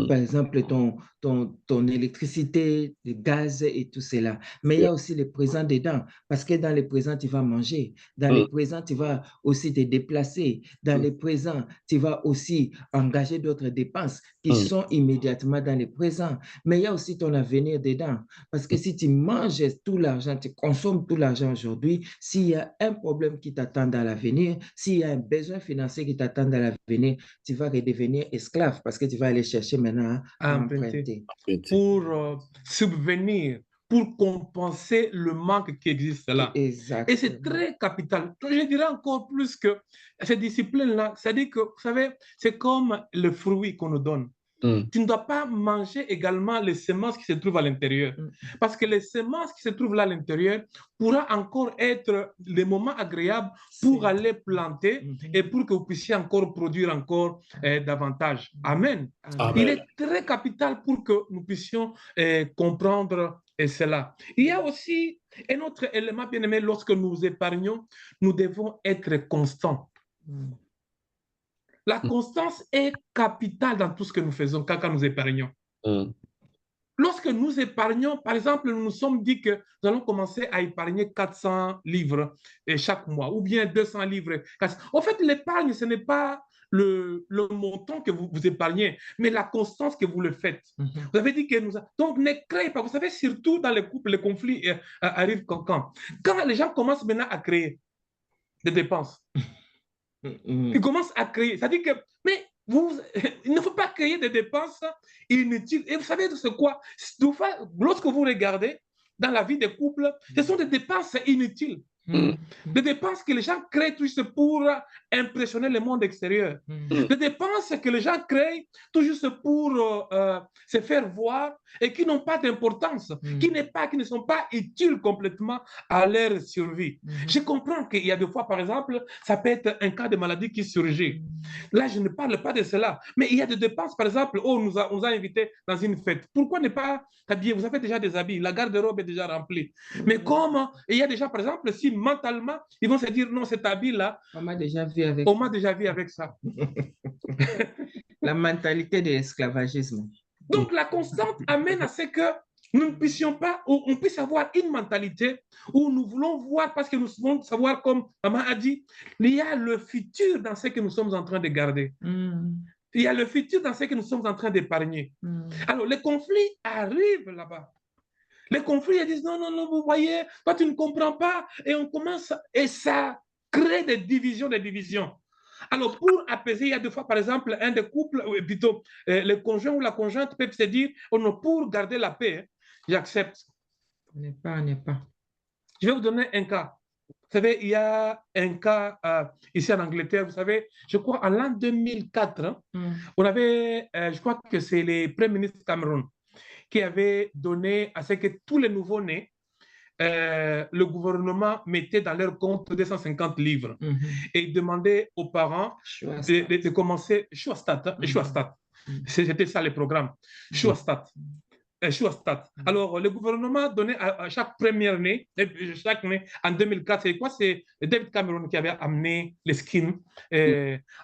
par exemple ton électricité, le gaz et tout cela. Mais il y a aussi le présent dedans, parce que dans le présent, tu vas manger. Dans le présent, tu vas aussi te déplacer. Dans le présent, tu vas aussi engager d'autres dépenses qui sont immédiatement dans le présent. Mais il y a aussi ton avenir dedans, parce que si tu manges tout l'argent, tu consommes tout l'argent aujourd'hui, s'il y a un problème qui t'attend dans l'avenir, s'il y a un besoin financier qui t'attend dans l'avenir, tu vas redevenir esclave parce que tu vas aller chercher maintenant à emprunter. Pour subvenir, pour compenser le manque qui existe là. Exactement. Et c'est très capital. Je dirais encore plus que cette discipline-là, c'est-à-dire que, vous savez, c'est comme le fruit qu'on nous donne. Tu ne dois pas manger également les semences qui se trouvent à l'intérieur. Parce que les semences qui se trouvent là à l'intérieur pourront encore être les moments agréables pour aller planter et pour que vous puissiez encore produire encore davantage. Amen. Amen. Il est très capital pour que nous puissions comprendre cela. Il y a aussi un autre élément, bien aimé, lorsque nous épargnons, nous devons être constants. La constance est capitale dans tout ce que nous faisons quand nous épargnons. Lorsque nous épargnons, par exemple, nous nous sommes dit que nous allons commencer à épargner 400 livres chaque mois ou bien 200 livres. En fait, l'épargne, ce n'est pas le montant que vous épargnez, mais la constance que vous le faites. Vous avez dit que nous... Donc, ne créez pas. Vous savez, surtout dans les couples, les conflits arrivent quand les gens commencent maintenant à créer des dépenses. Ils commencent à créer. C'est-à-dire que, mais il ne faut pas créer des dépenses inutiles. Et vous savez de ce quoi? Lorsque vous regardez dans la vie des couples, ce sont des dépenses inutiles. Des dépenses que les gens créent tout juste pour impressionner le monde extérieur. Des dépenses que les gens créent tout juste pour se faire voir et qui n'ont pas d'importance, qui ne sont pas utiles complètement à leur survie. Je comprends qu'il y a des fois, par exemple, ça peut être un cas de maladie qui surgit. Là, je ne parle pas de cela. Mais il y a des dépenses, par exemple, on nous a invités dans une fête. Pourquoi ne pas t'habiller? Vous avez déjà des habits, la garde-robe est déjà remplie. Mais comment? Il y a déjà, par exemple, si mentalement, ils vont se dire, non, cet habit-là, on m'a déjà vu avec ça. La mentalité de l'esclavagisme. Donc, la constante amène à ce que nous ne puissions pas, ou on puisse avoir une mentalité où nous voulons voir, parce que nous voulons savoir, comme maman a dit, il y a le futur dans ce que nous sommes en train de garder. Il y a le futur dans ce que nous sommes en train d'épargner. Alors, les conflits arrivent là-bas. Les conflits, ils disent, non, non, non, vous voyez, toi, tu ne comprends pas. Et on commence, et ça crée des divisions. Alors, pour apaiser, il y a des fois, par exemple, un des couples, ou plutôt, le conjoint ou la conjointe peuvent se dire, oh non, pour garder la paix, j'accepte. N'épargne pas. Je vais vous donner un cas. savez, il y a un cas ici en Angleterre, vous savez, je crois en l'an 2004, hein, on avait, je crois que c'est le Premier ministre Cameroun qui avait donné à ce que tous les nouveaux-nés, le gouvernement mettait dans leur compte 250 livres et il demandait aux parents de commencer Shuastat. C'était ça le programme. Shuastat. Alors, le gouvernement donnait à chaque première année, chaque année, en 2004, c'est quoi? C'est David Cameron qui avait amené les schemes.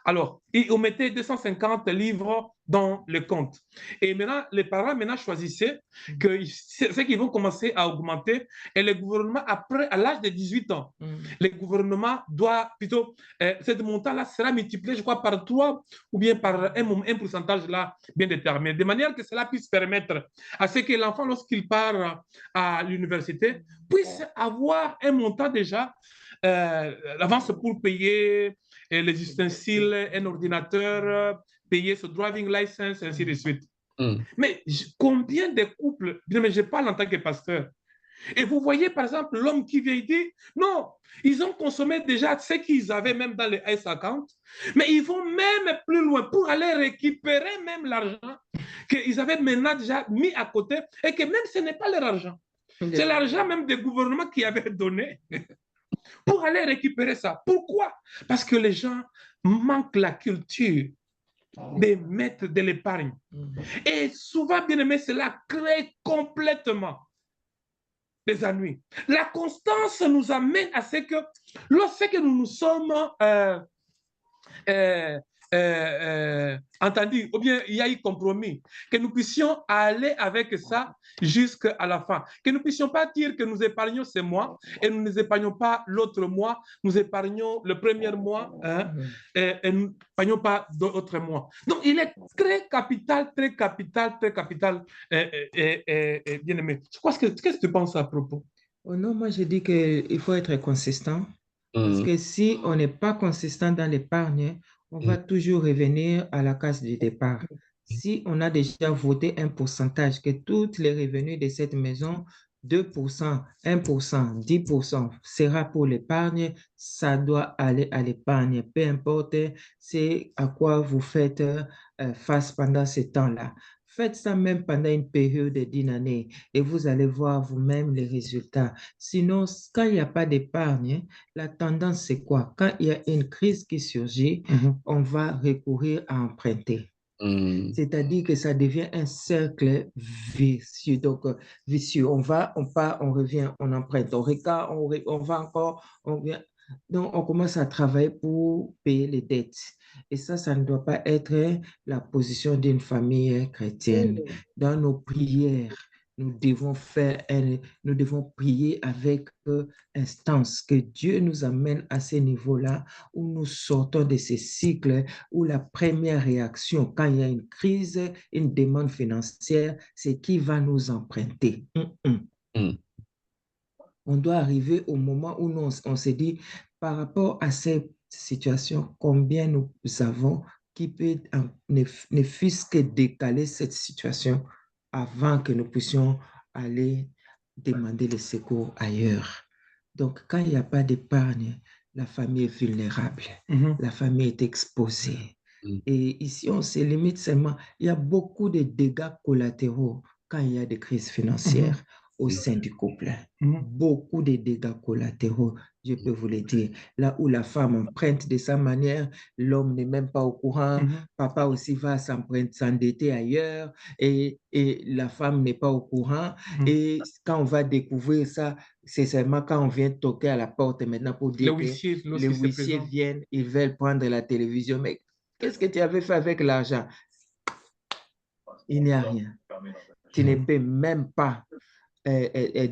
Alors, on mettait 250 livres dans le compte. Et maintenant, les parents choisissaient que ce qu'ils vont commencer à augmenter. Et le gouvernement, après, à l'âge de 18 ans, le gouvernement doit plutôt, ce montant-là sera multiplié, je crois, par 3 ou bien par un pourcentage là bien déterminé, de manière que cela puisse permettre à ce que l'enfant, lorsqu'il part à l'université, puisse avoir un montant déjà, l'avance pour payer les ustensiles, un ordinateur, payer ce driving license, ainsi de suite. Mais combien de couples, mais je parle en tant que pasteur, et vous voyez, par exemple, l'homme qui vient dire, non, ils ont consommé déjà ce qu'ils avaient même dans les ice account, mais ils vont même plus loin pour aller récupérer même l'argent qu'ils avaient maintenant déjà mis à côté et que même ce n'est pas leur argent. C'est l'argent même des gouvernements qui avaient donné pour aller récupérer ça. Pourquoi? Parce que les gens manquent la culture de mettre de l'épargne. Et souvent, bien aimé, cela crée complètement des ennuis. La constance nous amène à ce que lorsque nous nous sommes entendus, ou bien il y a eu compromis, que nous puissions aller avec ça jusqu'à la fin. Que nous ne puissions pas dire que nous épargnons ce mois et nous n'épargnons pas l'autre mois, nous épargnons le premier mois et nous n'épargnons pas d'autres mois. Donc, il est très capital, bien aimé. Qu'est-ce que tu penses à propos? Oh non, moi je dis qu'il faut être consistant. Parce que si on n'est pas consistant dans l'épargne, on va toujours revenir à la case du départ. Si on a déjà voté un pourcentage, que tous les revenus de cette maison, 2%, 1%, 10% sera pour l'épargne, ça doit aller à l'épargne. Peu importe c'est à quoi vous faites face pendant ce temps-là. Faites ça même pendant une période d'une année et vous allez voir vous-même les résultats. Sinon, quand il n'y a pas d'épargne, la tendance, c'est quoi? Quand il y a une crise qui surgit, on va recourir à emprunter. C'est-à-dire que ça devient un cercle vicieux. Donc, vicieux. On part, on revient, on emprunte. On regarde, on va encore, on vient. Donc, on commence à travailler pour payer les dettes. Et ça ne doit pas être la position d'une famille chrétienne. Dans nos prières, nous devons prier avec instance, que Dieu nous amène à ce niveau-là où nous sortons de ces cycles où la première réaction, quand il y a une crise, une demande financière, c'est qui va nous emprunter. On doit arriver au moment où on se dit, par rapport à cette situation, combien nous avons qui peut ne fût-ce que décaler cette situation avant que nous puissions aller demander le secours ailleurs. Donc, quand il n'y a pas d'épargne, la famille est vulnérable, la famille est exposée. Et ici, on se limite seulement, il y a beaucoup de dégâts collatéraux quand il y a des crises financières au sein du couple. Beaucoup de dégâts collatéraux, je peux vous le dire. Là où la femme emprunte de sa manière, l'homme n'est même pas au courant. Papa aussi va s'endetter ailleurs et la femme n'est pas au courant. Et quand on va découvrir ça, c'est seulement quand on vient toquer à la porte maintenant pour dire que les huissiers viennent, ils veulent prendre la télévision. Mais qu'est-ce que tu avais fait avec l'argent? Il n'y a rien. Tu ne peux même pas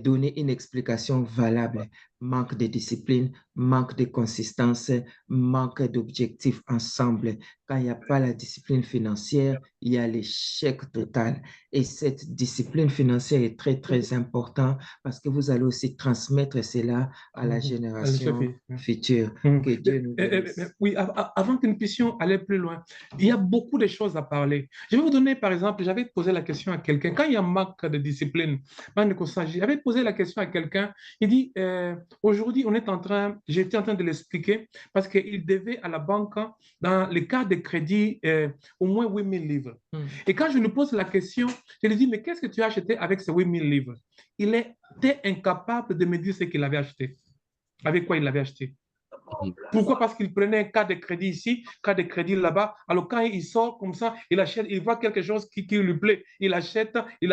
donner une explication valable. Manque de discipline, manque de consistance, manque d'objectifs ensemble. Quand il n'y a pas la discipline financière, il y a l'échec total. Et cette discipline financière est très, très importante parce que vous allez aussi transmettre cela à la génération future. Que Dieu nous bénisse. Oui, avant que nous puissions aller plus loin, il y a beaucoup de choses à parler. Je vais vous donner, par exemple, j'avais posé la question à quelqu'un, quand il y a un manque de discipline, j'avais posé la question à quelqu'un, il dit, aujourd'hui, j'étais en train de l'expliquer parce qu'il devait à la banque, dans le cas de crédit, au moins 8 000 livres. Et quand je lui pose la question, je lui dis, mais qu'est-ce que tu as acheté avec ces 8 000 livres? Il était incapable de me dire ce qu'il avait acheté. Avec quoi il l'avait acheté. Pourquoi? Parce qu'il prenait un cas de crédit ici, cas de crédit là-bas. Alors quand il sort comme ça, il achète, il voit quelque chose qui lui plaît. Il achète. Et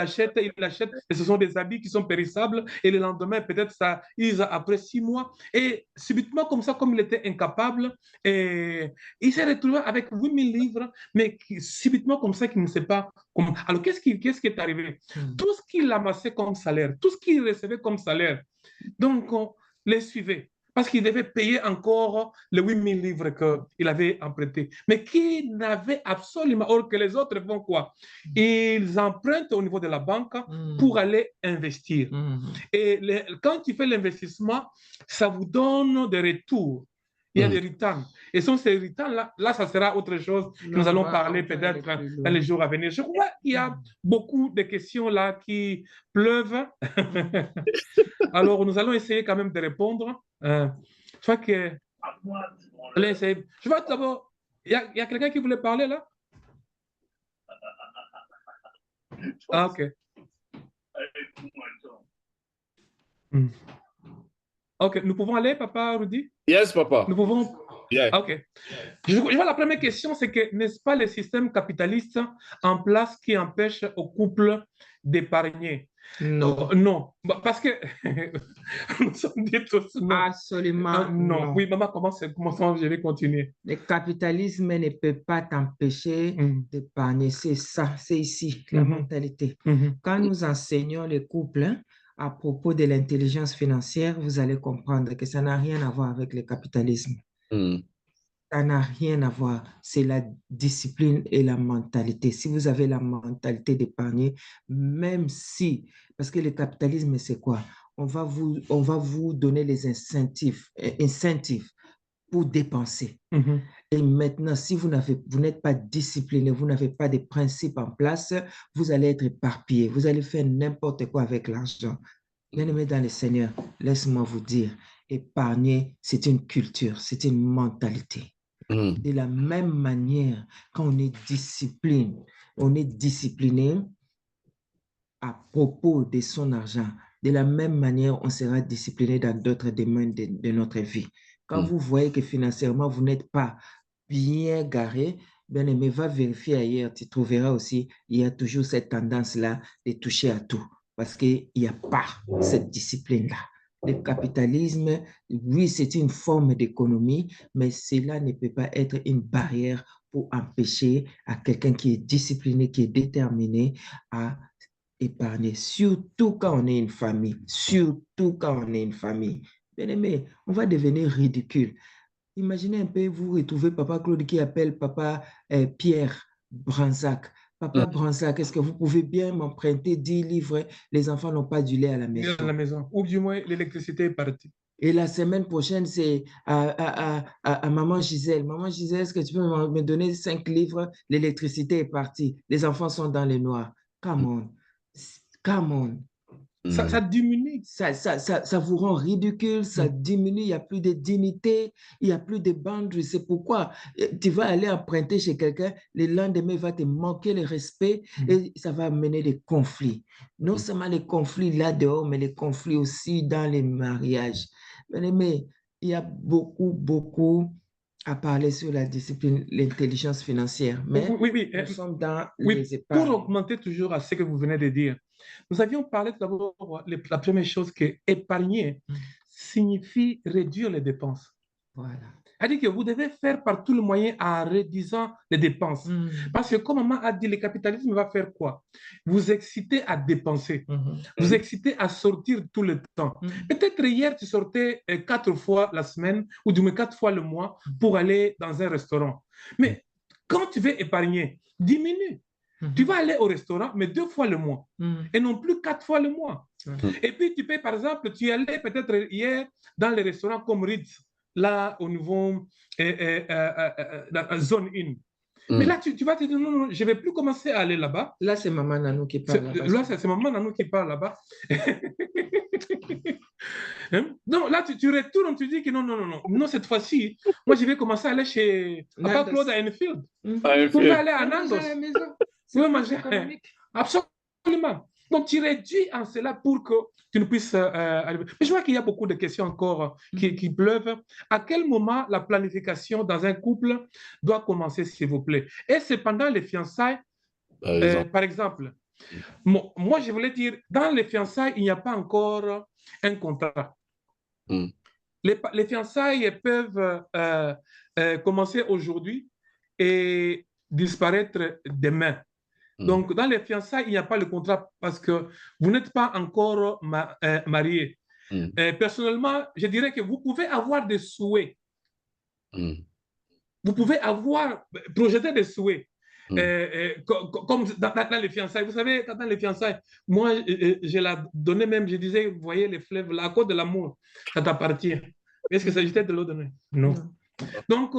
ce sont des habits qui sont périssables. Et le lendemain, peut-être ça, après 6 mois. Et subitement, comme ça, comme il était incapable, et il s'est retrouvé avec 8 000 livres, mais subitement comme ça, qu'il ne sait pas comment. Alors qu'est-ce qui est arrivé? Tout ce qu'il amassait comme salaire, tout ce qu'il recevait comme salaire, donc on les suivait. Parce qu'il devait payer encore les 8 000 livres qu'il avait empruntés. Mais qui n'avait absolument... Or que les autres font quoi? Ils empruntent au niveau de la banque pour aller investir. Et quand tu fais l'investissement, ça vous donne des retours. Il y a des returns. Et sans ces returns-là, ça sera autre chose. Nous allons parler peut-être dans les jours à venir. Je crois qu'il y a beaucoup de questions là qui pleuvent. Alors, nous allons essayer quand même de répondre. Je crois que... Allez, essayer. Je vais d'abord... Il y a quelqu'un qui voulait parler là? Ah, ok. Ok, nous pouvons aller, papa Rudy? Yes, papa. Nous pouvons... Yeah. Ok. Je vois la première question, c'est que n'est-ce pas le système capitaliste en place qui empêche au couple d'épargner? Non. Non, parce que nous sommes dit tous non. Absolument non. Oui, maman, comment je vais continuer? Le capitalisme ne peut pas t'empêcher d'épargner. C'est ça, c'est ici, la mentalité. Quand nous enseignons les couples à propos de l'intelligence financière, vous allez comprendre que ça n'a rien à voir avec le capitalisme. Ça n'a rien à voir. C'est la discipline et la mentalité. Si vous avez la mentalité d'épargner, même si, parce que le capitalisme, c'est quoi? On va vous donner les incentives pour dépenser. Et maintenant, si vous n'êtes pas discipliné, vous n'avez pas de principes en place, vous allez être éparpillé. Vous allez faire n'importe quoi avec l'argent. Bien-aimés dans le Seigneur, laisse-moi vous dire, épargner, c'est une culture, c'est une mentalité. De la même manière, quand on est discipliné à propos de son argent. De la même manière, on sera discipliné dans d'autres domaines de notre vie. Quand vous voyez que financièrement, vous n'êtes pas bien garé, bien aimé, va vérifier ailleurs. Tu trouveras aussi, il y a toujours cette tendance-là de toucher à tout parce qu'il n'y a pas cette discipline-là. Le capitalisme, oui, c'est une forme d'économie, mais cela ne peut pas être une barrière pour empêcher à quelqu'un qui est discipliné, qui est déterminé à épargner, surtout quand on est une famille, Bien aimé, on va devenir ridicule. Imaginez un peu, vous retrouvez papa Claude qui appelle papa Pierre Branzac. Papa Branzac, est-ce que vous pouvez bien m'emprunter 10 livres? Les enfants n'ont pas du lait à la maison. Ou du moins, l'électricité est partie. Et la semaine prochaine, c'est à maman Gisèle. Maman Gisèle, est-ce que tu peux me donner 5 livres? L'électricité est partie. Les enfants sont dans le noir. Come on. Ça diminue. Ça vous rend ridicule, ça diminue, il n'y a plus de dignité, il n'y a plus de boundaries. C'est pourquoi tu vas aller emprunter chez quelqu'un, le lendemain, il va te manquer le respect et ça va amener des conflits. Non seulement les conflits là dehors, mais les conflits aussi dans les mariages. Mais il y a beaucoup à parler sur la discipline, l'intelligence financière. Mais nous sommes dans les épargnes. Pour augmenter toujours à ce que vous venez de dire, nous avions parlé d'abord, la première chose, que épargner signifie réduire les dépenses. Voilà. C'est-à-dire que vous devez faire par tout le moyen en réduisant les dépenses. Parce que comme maman a dit, le capitalisme va faire quoi? Vous exciter à dépenser. Vous exciter à sortir tout le temps. Peut-être hier, tu sortais 4 fois la semaine ou du moins 4 fois le mois pour aller dans un restaurant. Mais quand tu veux épargner, diminue. Tu vas aller au restaurant, mais 2 fois le mois. Et non plus 4 fois le mois. Et puis, tu peux, par exemple, tu allais peut-être hier dans les restaurants comme Ritz, là, au niveau la zone 1. Mais là, tu vas te dire, non, je ne vais plus commencer à aller là-bas. Là, c'est Maman Nanou qui parle là-bas. Là, c'est Maman Nanou qui parle là-bas. Hein? Non, là, tu retournes, tu dis que non, cette fois-ci, moi, je vais commencer à aller chez Papa Claude à Enfield. Vous pouvez aller à Nandos. Vous pouvez manger. Absolument. Donc, tu réduis en cela pour que tu ne puisses arriver. Mais je vois qu'il y a beaucoup de questions encore qui pleuvent. À quel moment la planification dans un couple doit commencer, s'il vous plaît? Et c'est pendant les fiançailles, par exemple. Moi, je voulais dire, dans les fiançailles, il n'y a pas encore un contrat. Les fiançailles peuvent commencer aujourd'hui et disparaître demain. Donc, dans les fiançailles, il n'y a pas le contrat parce que vous n'êtes pas encore marié. Personnellement, je dirais que vous pouvez avoir des souhaits. Vous pouvez projeter des souhaits. Comme dans les fiançailles. Vous savez, dans les fiançailles, moi, je la donnais même, je disais, vous voyez les fleuves, la côte de l'amour, ça t'appartient. Est-ce que ça s'agissait de l'eau donnée? Non. Donc,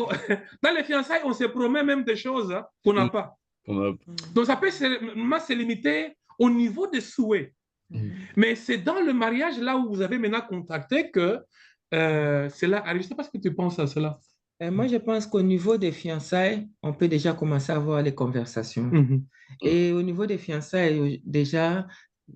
dans les fiançailles, on se promet même des choses qu'on n'a pas. Donc, ça peut se limiter au niveau des souhaits. Mais c'est dans le mariage, là où vous avez maintenant contacté, que cela arrive. Je ne sais pas ce que tu penses à cela. Moi, je pense qu'au niveau des fiançailles, on peut déjà commencer à avoir les conversations. Et au niveau des fiançailles, déjà,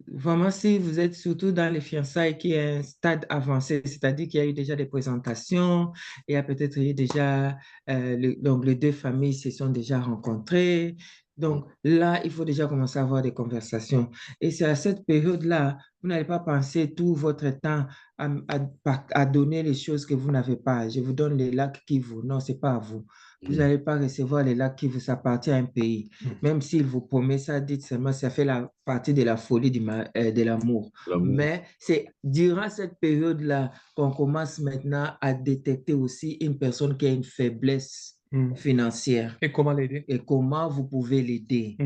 vraiment, si vous êtes surtout dans les fiançailles qui est un stade avancé, c'est-à-dire qu'il y a eu déjà des présentations, il y a peut-être eu déjà, donc les deux familles se sont déjà rencontrées. Donc là, il faut déjà commencer à avoir des conversations. Et c'est à cette période-là, vous n'allez pas penser tout votre temps à donner les choses que vous n'avez pas. Je vous donne les lacs qui vous... Non, ce n'est pas à vous. Vous n'allez pas recevoir les lacs qui vous appartiennent à un pays. Même s'il vous promet ça, dites seulement, ça fait partie de la folie de l'amour. Mais c'est durant cette période-là qu'on commence maintenant à détecter aussi une personne qui a une faiblesse financière. Et comment l'aider? Et comment vous pouvez l'aider.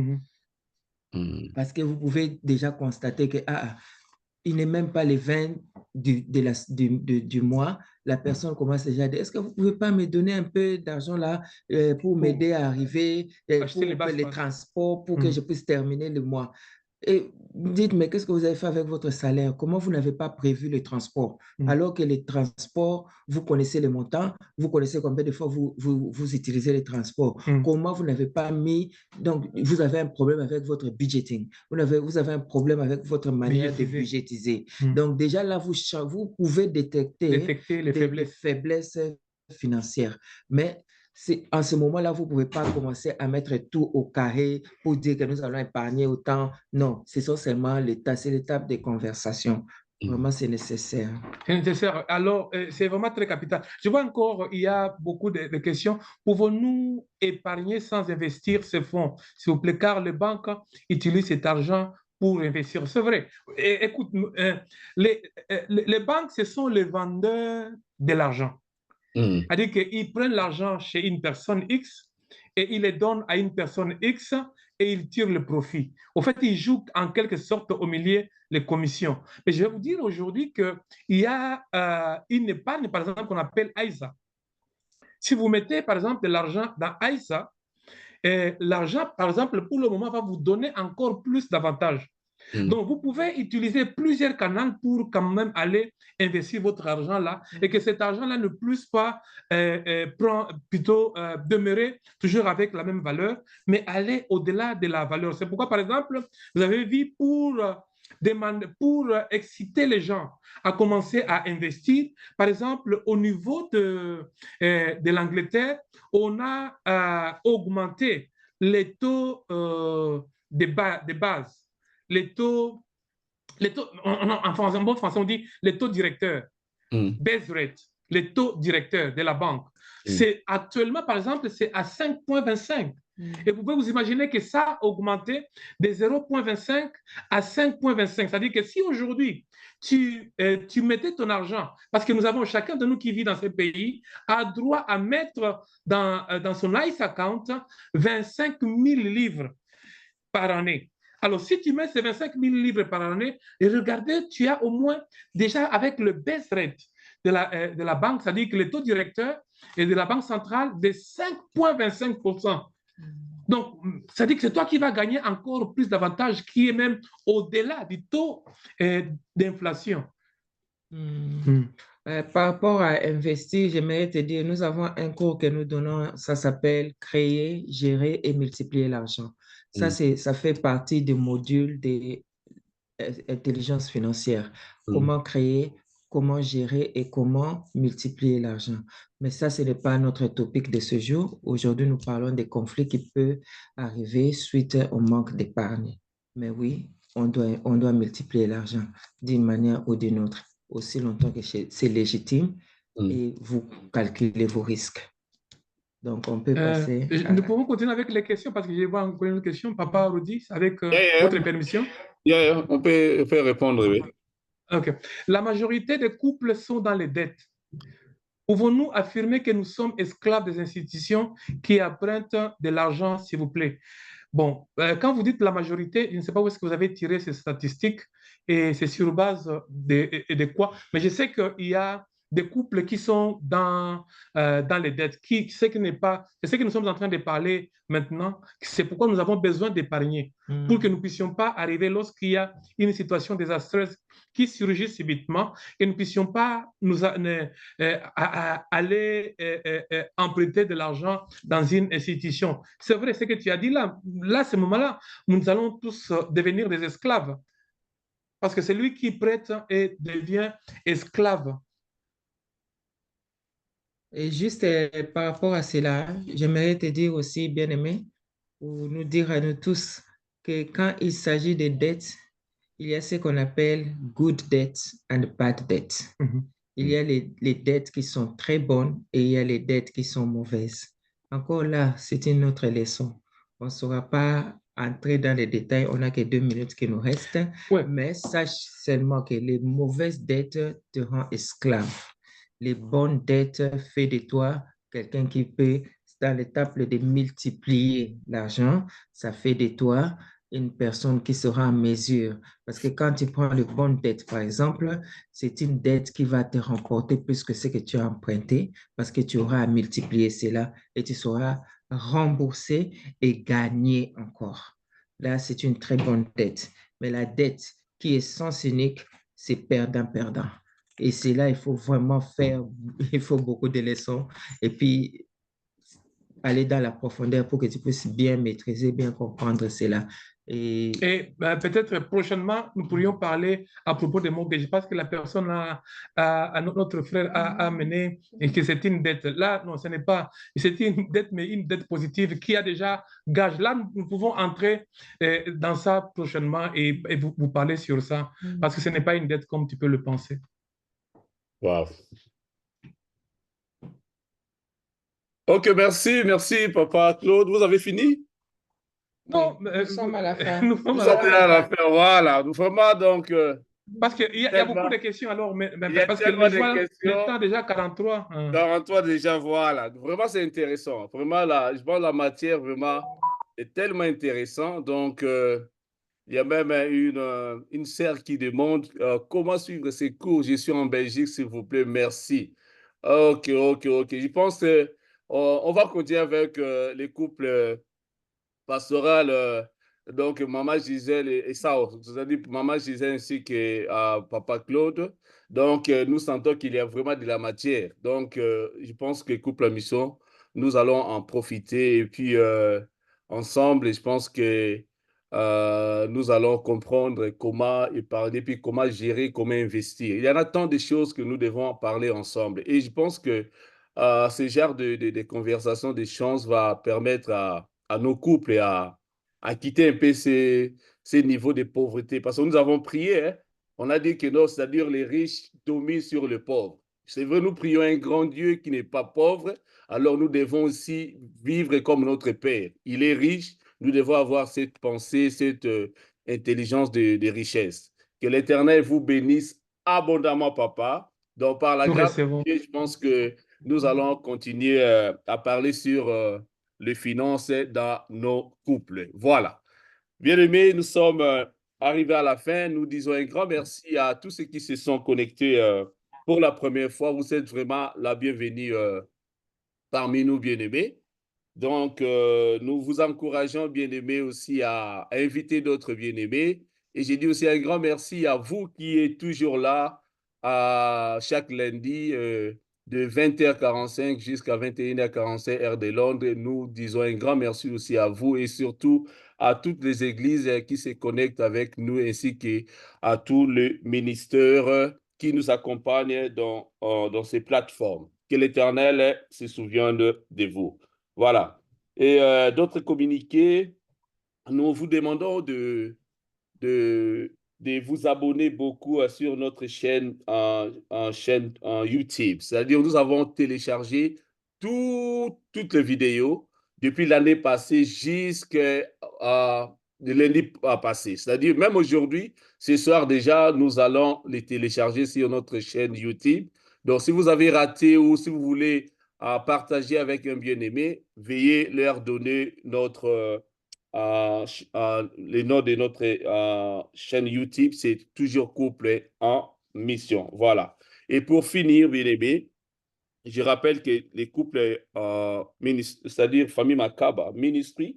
Parce que vous pouvez déjà constater que il n'est même pas les 20 du mois, la personne commence déjà à dire, est-ce que vous ne pouvez pas me donner un peu d'argent là pour m'aider à arriver, pour les transports, pour que je puisse terminer le mois. Et dites, mais qu'est-ce que vous avez fait avec votre salaire? Comment vous n'avez pas prévu le transport? Alors que les transports, vous connaissez les montants, vous connaissez combien de fois vous utilisez les transports. Comment vous n'avez pas mis... Donc, vous avez un problème avec votre budgeting. Vous avez un problème avec votre manière de budgétiser. Donc, déjà là, vous pouvez détecter les faiblesses financières. Mais en ce moment-là, vous ne pouvez pas commencer à mettre tout au carré pour dire que nous allons épargner autant. Non, ce sont seulement c'est l'étape des conversations. Vraiment, c'est nécessaire. C'est nécessaire. Alors, c'est vraiment très capital. Je vois encore, il y a beaucoup de questions. Pouvons-nous épargner sans investir ces fonds, s'il vous plaît, car les banques utilisent cet argent pour investir. C'est vrai. Écoute, les banques, ce sont les vendeurs de l'argent. C'est-à-dire qu'ils prennent l'argent chez une personne X et ils le donnent à une personne X et ils tirent le profit. Au fait, ils jouent en quelque sorte au milieu les commissions. Mais je vais vous dire aujourd'hui qu'il y a une épargne, par exemple, qu'on appelle AISA. Si vous mettez, par exemple, de l'argent dans AISA, l'argent, par exemple, pour le moment, va vous donner encore plus d'avantages. Donc, vous pouvez utiliser plusieurs canaux pour quand même aller investir votre argent là et que cet argent-là ne puisse pas demeurer toujours avec la même valeur, mais aller au-delà de la valeur. C'est pourquoi, par exemple, vous avez vu pour exciter les gens à commencer à investir, par exemple, au niveau de l'Angleterre, on a augmenté les taux de base. Les taux en bon français, on dit les taux directeurs, base rate, les taux directeurs de la banque. C'est actuellement, par exemple, c'est à 5,25. Et vous pouvez vous imaginer que ça a augmenté de 0,25 à 5,25. C'est-à-dire que si aujourd'hui, tu mettais ton argent, parce que nous avons chacun de nous qui vit dans ce pays, a droit à mettre dans son ICE account 25 000 livres par année. Alors, si tu mets ces 25 000 livres par année, et regardez, tu as au moins déjà avec le base rate de la banque, c'est-à-dire que le taux directeur est de la Banque centrale de 5,25%. Donc, c'est-à-dire que c'est toi qui vas gagner encore plus d'avantages qui est même au-delà du taux d'inflation. Par rapport à investir, j'aimerais te dire, nous avons un cours que nous donnons, ça s'appelle Créer, gérer et multiplier l'argent. Ça fait partie du module d'intelligence financière. Comment créer, comment gérer et comment multiplier l'argent. Mais ça, ce n'est pas notre topic de ce jour. Aujourd'hui, nous parlons des conflits qui peuvent arriver suite au manque d'épargne. Mais oui, on doit multiplier l'argent d'une manière ou d'une autre, aussi longtemps que c'est légitime et vous calculez vos risques. Donc, on peut passer. Nous pouvons continuer avec les questions parce que je vois encore une question, Papa Rodi, avec votre permission. On peut répondre, oui. OK. La majorité des couples sont dans les dettes. Pouvons-nous affirmer que nous sommes esclaves des institutions qui empruntent de l'argent, s'il vous plaît? Bon, quand vous dites la majorité, je ne sais pas où est-ce que vous avez tiré ces statistiques et c'est sur base de quoi, mais je sais qu'il y a des couples qui sont dans les dettes, je sais que nous sommes en train de parler maintenant, c'est pourquoi nous avons besoin d'épargner, pour que nous ne puissions pas arriver lorsqu'il y a une situation désastreuse qui surgit subitement et nous ne puissions pas aller emprunter de l'argent dans une institution. C'est vrai, ce que tu as dit là, à ce moment-là, nous allons tous devenir des esclaves. Parce que celui qui prête et devient esclave. Et juste par rapport à cela, j'aimerais te dire aussi, bien-aimé, ou nous dire à nous tous que quand il s'agit de dettes, il y a ce qu'on appelle good debts and bad debts. Il y a les dettes qui sont très bonnes et il y a les dettes qui sont mauvaises. Encore là, c'est une autre leçon. On ne saura pas entrer dans les détails, on n'a que 2 minutes qui nous restent, mais sache seulement que les mauvaises dettes te rendent esclave. Les bonnes dettes font de toi quelqu'un qui peut, dans l'étape de multiplier l'argent, ça fait de toi une personne qui sera en mesure. Parce que quand tu prends le bon dette, par exemple, c'est une dette qui va te remporter plus que ce que tu as emprunté parce que tu auras à multiplier cela et tu sauras rembourser et gagner encore. Là, c'est une très bonne dette. Mais la dette qui est sens unique, c'est perdant-perdant. Et c'est là, il faut vraiment il faut beaucoup de leçons. Et puis, aller dans la profondeur pour que tu puisses bien maîtriser, bien comprendre cela. Et peut-être prochainement, nous pourrions parler à propos des mortgages parce que la personne notre frère a amené et que c'est une dette. Là, non, ce n'est pas, c'est une dette, mais une dette positive qui a déjà gage. Là, nous pouvons entrer dans ça prochainement et vous parler sur ça parce que ce n'est pas une dette comme tu peux le penser. Wow. Ok, merci, Papa Claude. Vous avez fini? Non, nous sommes à la fin. Nous sommes à la fin, voilà. Nous vraiment donc. Parce qu'il y a beaucoup de questions alors, mais parce que le temps déjà 43. 43 déjà, voilà. Vraiment, c'est intéressant. Vraiment, là, je pense la matière vraiment est tellement intéressante. Donc, il y a même une sœur qui demande comment suivre ces cours. Je suis en Belgique, s'il vous plaît. Merci. Ok. Je pense que on va continuer avec les couples pastoraux. Donc, Maman Gisèle et ça, c'est-à-dire Maman Gisèle ainsi que Papa Claude. Donc, nous sentons qu'il y a vraiment de la matière. Donc, je pense que couple à mission, nous allons en profiter. Et puis, ensemble, je pense que nous allons comprendre comment épargner, puis comment gérer, comment investir. Il y en a tant de choses que nous devons parler ensemble. Et je pense que ce genre de conversation, d'échange va permettre à nos couples et à quitter un peu ces niveaux de pauvreté. Parce que nous avons prié, hein, on a dit que non, c'est-à-dire les riches dominent sur les pauvres. C'est vrai, nous prions un grand Dieu qui n'est pas pauvre, alors nous devons aussi vivre comme notre Père. Il est riche, nous devons avoir cette pensée, cette intelligence de richesse. Que l'Éternel vous bénisse abondamment, papa. Donc, par la grâce de Dieu, je pense que nous allons continuer à parler sur les finances dans nos couples. Voilà. Bien-aimés, nous sommes arrivés à la fin. Nous disons un grand merci à tous ceux qui se sont connectés pour la première fois. Vous êtes vraiment la bienvenue parmi nous, bien-aimés. Donc, nous vous encourageons, bien-aimés, aussi à inviter d'autres bien-aimés. Et j'ai dit aussi un grand merci à vous qui êtes toujours là chaque lundi de 20h45 jusqu'à 21h45 heure de Londres. Nous disons un grand merci aussi à vous et surtout à toutes les églises qui se connectent avec nous ainsi qu'à tous les ministères qui nous accompagnent dans ces plateformes. Que l'Éternel se souvienne de vous. Voilà. Et d'autres communiqués, nous vous demandons de vous abonner beaucoup sur notre chaîne en YouTube. C'est-à-dire, nous avons téléchargé toutes les vidéos depuis l'année passée jusqu'à lundi passé. C'est-à-dire, même aujourd'hui, ce soir déjà, nous allons les télécharger sur notre chaîne YouTube. Donc, si vous avez raté ou si vous voulez partager avec un bien-aimé, veuillez leur donner le nom de notre chaîne YouTube, c'est toujours Couple en Mission. Voilà. Et pour finir, bien-aimé, je rappelle que les couples, c'est-à-dire Famille Makaba Ministry,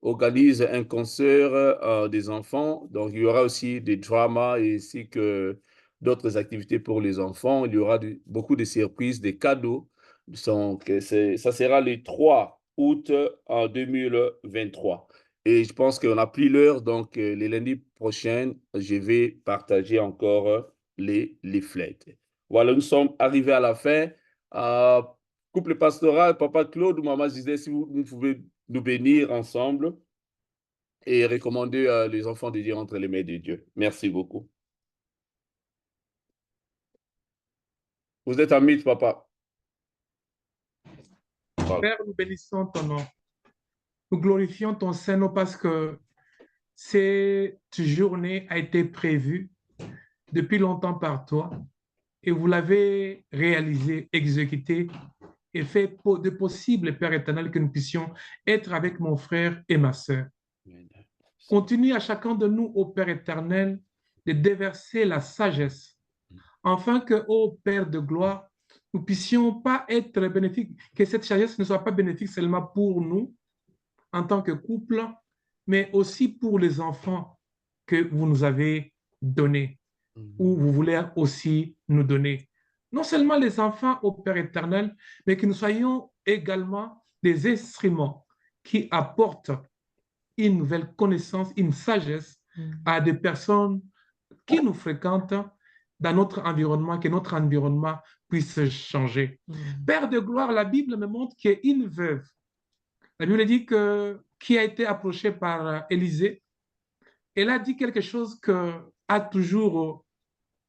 organise un concert des enfants. Donc, il y aura aussi des dramas ainsi que d'autres activités pour les enfants. Il y aura beaucoup de surprises, des cadeaux. Donc, ça sera le 3 août en 2023. Et je pense qu'on a pris l'heure. Donc, les lundis prochains, je vais partager encore les leaflets. Voilà, nous sommes arrivés à la fin. Couple pastoral, Papa Claude ou Maman Gisèle, si vous pouvez nous bénir ensemble et recommander les enfants de Dieu entre les mains de Dieu. Merci beaucoup. Vous êtes en mythe, Papa. Père, nous bénissons ton nom. Nous glorifions ton Saint-Nom parce que cette journée a été prévue depuis longtemps par toi et vous l'avez réalisée, exécutée et fait de possible, Père éternel, que nous puissions être avec mon frère et ma sœur. Continue à chacun de nous, ô Père éternel, de déverser la sagesse, afin que, ô Père de gloire, nous puissions pas être bénéfiques, que cette sagesse ne soit pas bénéfique seulement pour nous, en tant que couple, mais aussi pour les enfants que vous nous avez donnés, ou vous voulez aussi nous donner. Non seulement les enfants au Père éternel, mais que nous soyons également des instruments qui apportent une nouvelle connaissance, une sagesse à des personnes qui nous fréquentent dans notre environnement, que notre environnement puisse changer. Père de gloire, la Bible me montre qu'une veuve, la Bible dit qui a été approchée par Élisée, elle a dit quelque chose qui a toujours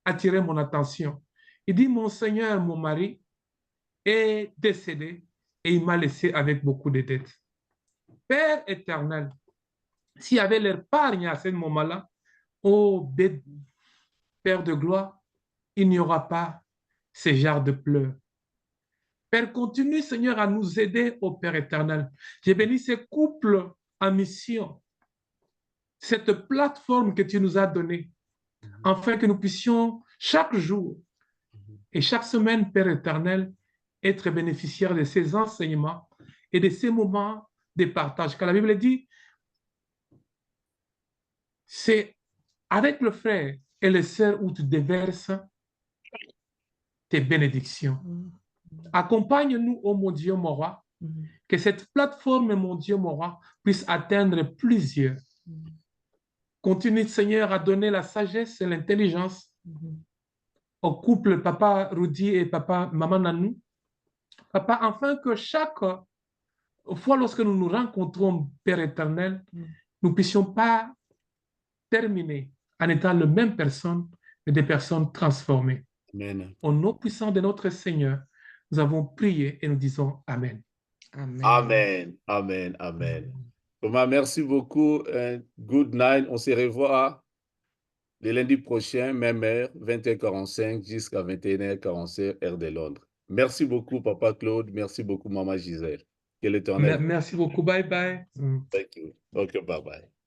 attiré mon attention. Il dit, mon Seigneur, mon mari est décédé et il m'a laissé avec beaucoup de dettes. Père éternel, s'il y avait l'épargne à ce moment-là, oh Père de gloire, il n'y aura pas ce genre de pleurs. Père, continue, Seigneur, à nous aider, ô Père éternel. J'ai béni ces couples en mission, cette plateforme que tu nous as donnée, afin que nous puissions chaque jour et chaque semaine, Père éternel, être bénéficiaires de ces enseignements et de ces moments de partage. Car la Bible dit, c'est avec le frère et les sœurs où tu déverses tes bénédictions. Accompagne-nous, ô mon Dieu, mon roi, que cette plateforme, mon Dieu, mon roi, puisse atteindre plusieurs. Continue, Seigneur, à donner la sagesse et l'intelligence au couple Papa Rudy et Papa Maman Nanou. Papa, afin que chaque fois lorsque nous nous rencontrons, Père éternel, nous ne puissions pas terminer en étant la même personne, mais des personnes transformées. Amen. Au nom puissant de notre Seigneur, nous avons prié et nous disons Amen. Amen. Amen. Amen. Amen. Thomas, merci beaucoup. Good night. On se revoit le lundi prochain, même heure, 20h45 jusqu'à 21h45, heure de Londres. Merci beaucoup, Papa Claude. Merci beaucoup, Maman Gisèle. Que l'Éternel. Merci beaucoup. Bye bye. Thank you. Okay, bye bye.